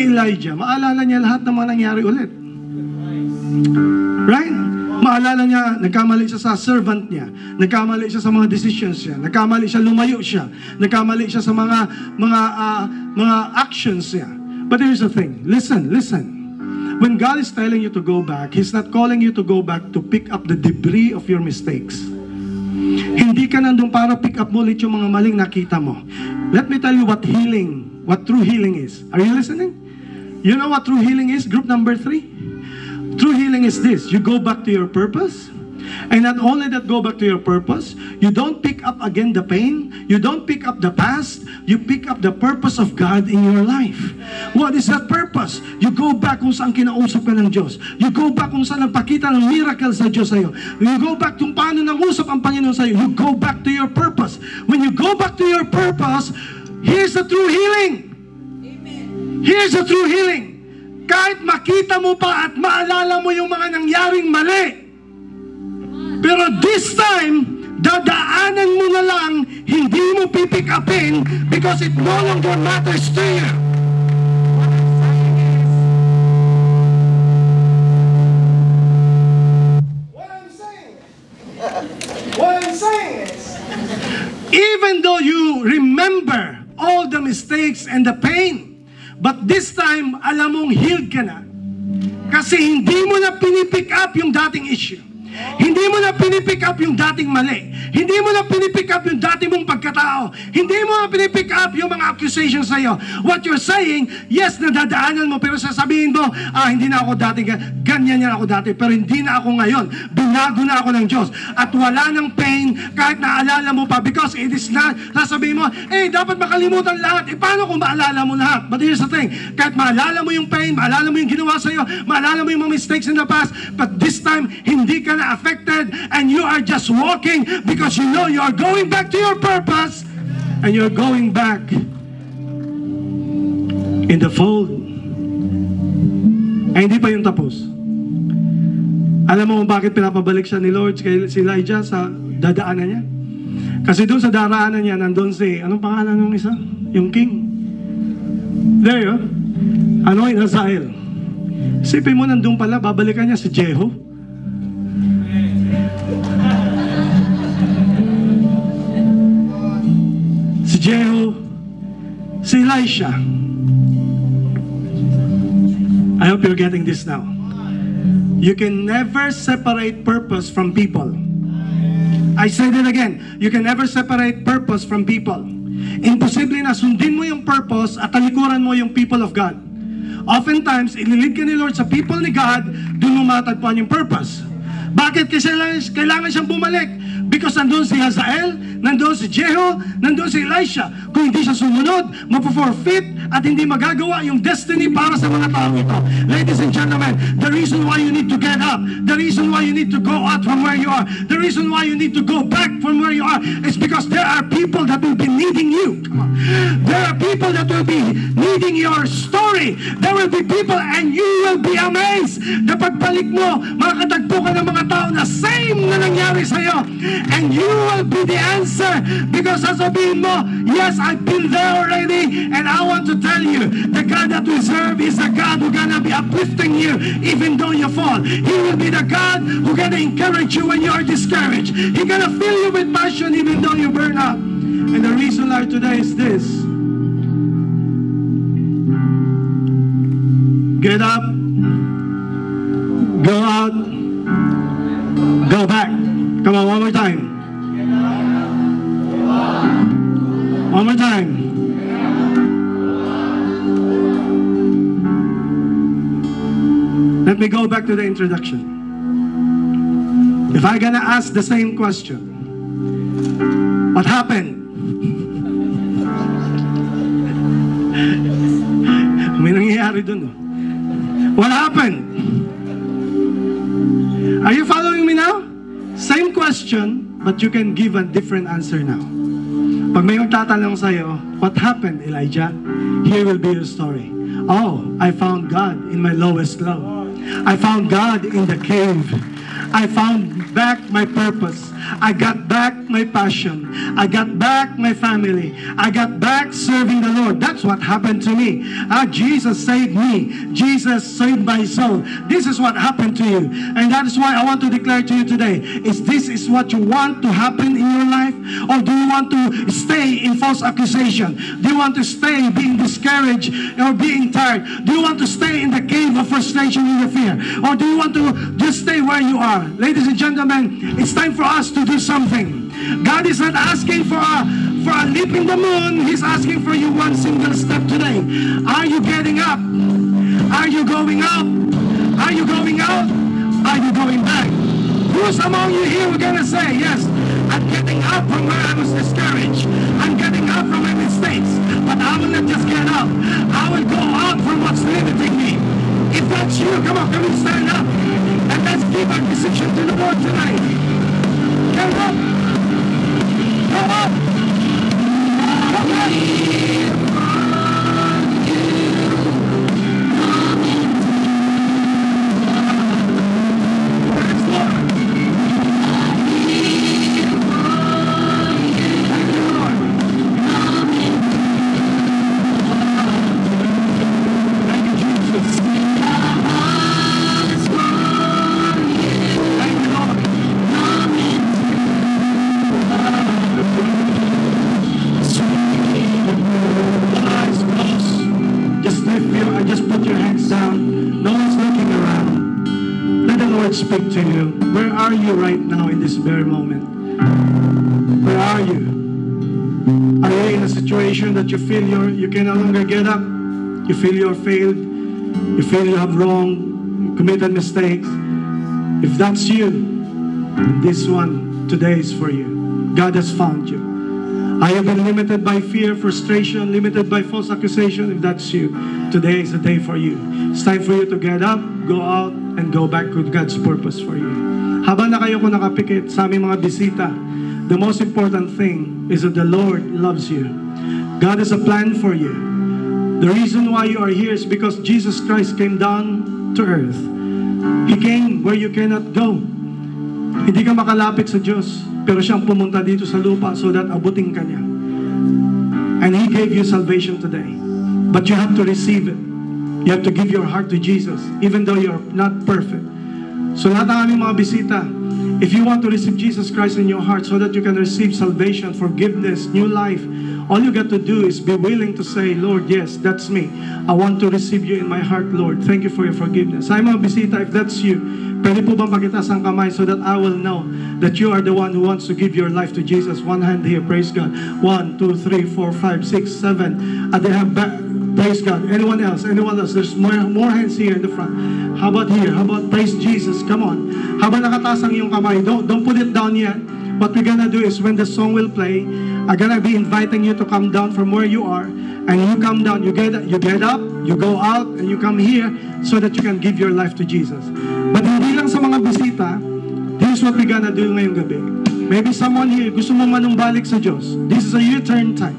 Elijah, maalala niya lahat ng mga nangyari ulit. Right? Maalala niya, nagkamali siya sa servant niya, nagkamali siya sa mga decisions niya, nagkamali siya, lumayo siya, nagkamali siya sa mga actions niya. But here's the thing, listen. When God is telling you to go back, He's not calling you to go back to pick up the debris of your mistakes. Hindi ka nandun para pick up mo ulit yung mga maling nakita mo. Let me tell you what true healing is. Are you listening? You know what true healing is? Group number 3. True healing is this. You go back to your purpose. And not only that, go back to your purpose, you don't pick up again the pain, you don't pick up the past, you pick up the purpose of God in your life. What is that purpose? You go back kung saan kinausap ka ng Diyos. You go back kung saan nagpakita ng miracle sa Diyos sa'yo. You go back kung paano nangusap ang Panginoon sa'yo. You go back to your purpose. When you go back to your purpose, here's the true healing. Amen. Here's the true healing. Kahit makita mo pa at maalala mo yung mga nangyaring mali, pero this time, dadaanan mo na lang, hindi mo pipick upin because it no longer matters to you. What I'm saying is, even though you remember all the mistakes and the pain, but this time, alam mong healed ka na. Kasi hindi mo na pinipick up yung dating issue. Hindi mo na pinipick up yung dating mali. Hindi mo na pinipick up yung dating mong pagkatao. Hindi mo na pinipick up yung mga accusations sa'yo. What you're saying, yes, nadadaanan mo, pero sasabihin mo, hindi na ako dati, ganyan yan ako dati, pero hindi na ako ngayon. Binago na ako ng Diyos. At wala ng pain, kahit naalala mo pa, because it is not, sasabihin mo, dapat makalimutan lahat. Paano kung maalala mo lahat? But here's the thing, kahit maalala mo yung pain, maalala mo yung ginawa sa'yo, maalala mo yung mga mistakes in the past, but this time, hindi ka na affected, and you are just walking because you know you are going back to your purpose, and you're going back in the fold. Ay, hindi pa yung tapos. Alam mo bakit pinapabalik siya ni Lord si Elijah sa dadaanan niya? Kasi doon sa daraanan niya, nandun si, anong pangalan ng isa? Yung king. There you go. Ano yung Hazael? Isipin mo, nandun pala, babalikan niya si Jehu. Si Jehu, si Elisha. I hope you're getting this now. You can never separate purpose from people. I said it again. You can never separate purpose from people. Imposible na sundin mo yung purpose at talikuran mo yung people of God. Oftentimes, ililid ka ni Lord sa people ni God, doon mo matagpuan yung purpose. Bakit? Kasi kailangan siyang bumalik. Because nandun si Hazael, nandun si Jehu, nandun si Elisha. Kung hindi siya sumunod, mapo-forfeit at hindi magagawa yung destiny para sa mga tao ito. Ladies and gentlemen, the reason why you need to get up, the reason why you need to go out from where you are, the reason why you need to go back from where you are, is because there are people that will be needing you. Come on. There are people that will be needing your story. There will be people and you will be amazed na pagbalik mo, makakatagpo ka ng mga tao na same na nangyari sa'yo. And you will be the answer because sasabihin mo, yes, I've been there already and I want to tell you, the God that we serve is a God who's gonna be uplifting you even though you fall. He will be the God who's gonna encourage you when you are discouraged. He's gonna fill you with passion even though you burn out. And the reason why today is this. Get up, go out, go back. Come on, one more time. One more time. Let me go back to the introduction. If I'm gonna ask the same question, what happened? May nangyayari dun. What happened? Are you following me now? Same question, but you can give a different answer now. Pag may magtatanong sa'yo, what happened, Elijah? Here will be your story. Oh, I found God in my lowest low. I found God in the cave. I found back my purpose. I got back my passion. I got back my family. I got back serving the Lord. That's what happened to me. Jesus saved me. Jesus saved my soul. This is what happened to you. And that is why I want to declare to you today, is this is what you want to happen in your life? Or do you want to stay in false accusation? Do you want to stay being discouraged or being tired? Do you want to stay in the cave of frustration and fear? Or do you want to just stay where you are? Ladies and gentlemen, it's time for us to do something. God is not asking for a leap in the moon. He's asking for you one single step today. Are you getting up? Are you going up? Are you going out? Are you going back? Who's among you here who are going to say, yes, I'm getting up from where I was discouraged. I'm getting up from my mistakes. But I will not just get up. I will go out from what's limiting me. If that's you, come on, stand up. And let's give our decision to the Lord tonight. Get up. Go up. Come on. Speak to you. Where are you right now in this very moment? Where are you? Are you in a situation that you feel you can no longer get up? You feel you're failed? You feel you have wrong, committed mistakes? If that's you, this one today is for you. God has found you. I have been limited by fear, frustration, limited by false accusation. If that's you, today is the day for you. It's time for you to get up, go out, and go back with God's purpose for you. Habang na kayo ko nakapikit sa aming mga bisita, the most important thing is that the Lord loves you. God has a plan for you. The reason why you are here is because Jesus Christ came down to earth. He came where you cannot go. Hindi ka makalapit sa Diyos, pero siyang pumunta dito sa lupa so that abutin ka niya. And He gave you salvation today. But you have to receive it. You have to give your heart to Jesus, even though you're not perfect. So lahat ng aming mga bisita, if you want to receive Jesus Christ in your heart so that you can receive salvation, forgiveness, new life, all you got to do is be willing to say, Lord, yes, that's me. I want to receive you in my heart, Lord. Thank you for your forgiveness. Sa mga bisita, if that's you, pwede po bang pakitaas ang kamay so that I will know that you are the one who wants to give your life to Jesus? One hand here, praise God. 1, 2, 3, 4, 5, 6, 7. They have praise God. Anyone else? Anyone else? There's more hands here in the front. How about here? How about praise Jesus? Come on. Habang nakataas ang iyong kamay, don't put it down yet. What we're gonna do is when the song will play, I'm gonna be inviting you to come down from where you are, and you come down, you get up, you go out, and you come here so that you can give your life to Jesus. But hindi lang sa mga bisita, this is what we're gonna do ngayong gabi. Maybe someone here, gusto mo manumbalik sa Diyos. This is a U-turn time.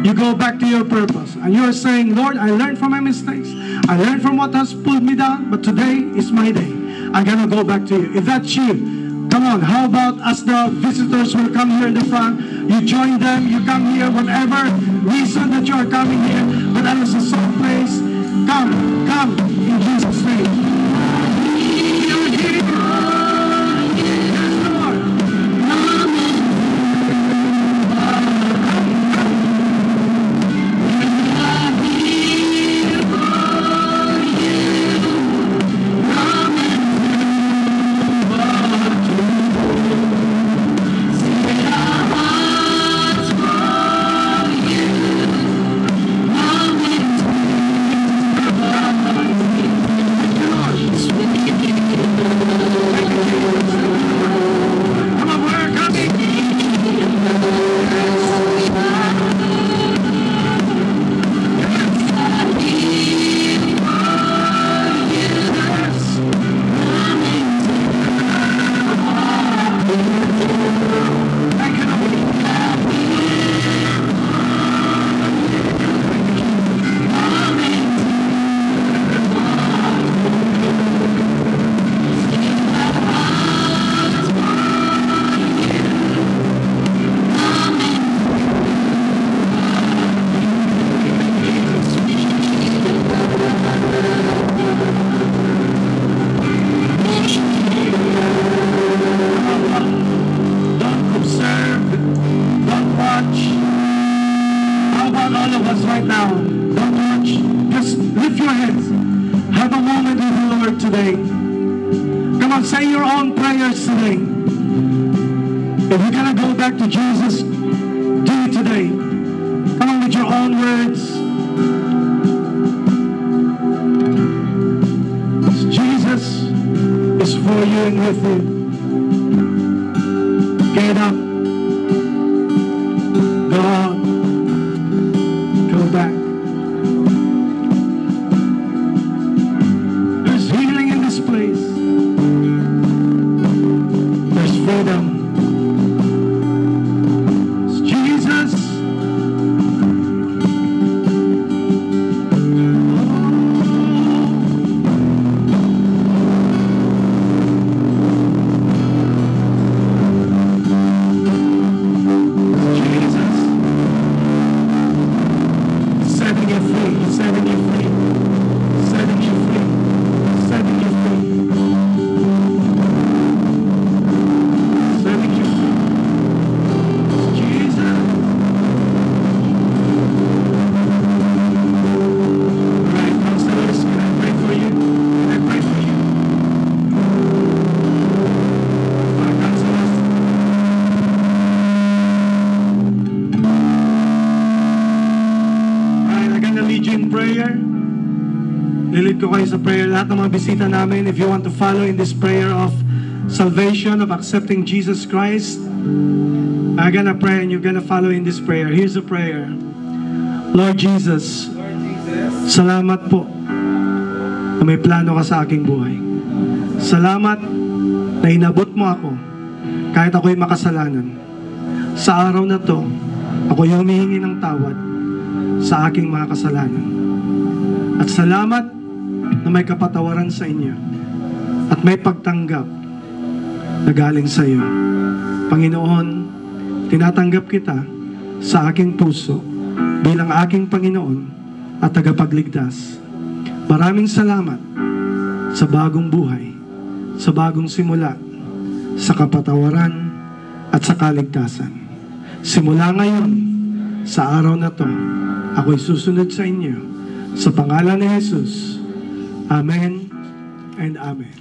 You go back to your purpose, and you're saying, Lord, I learned from my mistakes. I learned from what has pulled me down, but today is my day. I'm gonna go back to you. If that's you, come on, how about as the visitors will come here in the front, you join them, you come here, whatever reason that you are coming here, but as a song plays, come, in Jesus' name. You're here. Yes, Lord. Today. Come on, say your own prayers today. If you're gonna go back to Jesus, do it today. Come on with your own words. Jesus is for you and with you. Get up. Go out. Go back. Place. There's freedom. It's Jesus. It's Jesus. Setting you free. Setting you free. Setting you free. Setting you free. Lilid ko kayo sa prayer. Lahat ng mga bisita namin, if you want to follow in this prayer of salvation, of accepting Jesus Christ, I'm gonna pray and you're gonna follow in this prayer. Here's the prayer. Lord Jesus, salamat po na may plano ka sa aking buhay. Salamat na inabot mo ako kahit ako'y makasalanan. Sa araw na to, ako'y humihingi ng tawad sa aking mga kasalanan. At salamat na may kapatawaran sa inyo at may pagtanggap na galing sa iyo. Panginoon, tinatanggap kita sa aking puso bilang aking Panginoon at tagapagligtas. Maraming salamat sa bagong buhay, sa bagong simula, sa kapatawaran at sa kaligtasan. Simula ngayon, sa araw na to, ako'y susunod sa inyo. Sa pangalan ni Jesus. Amen and Amen.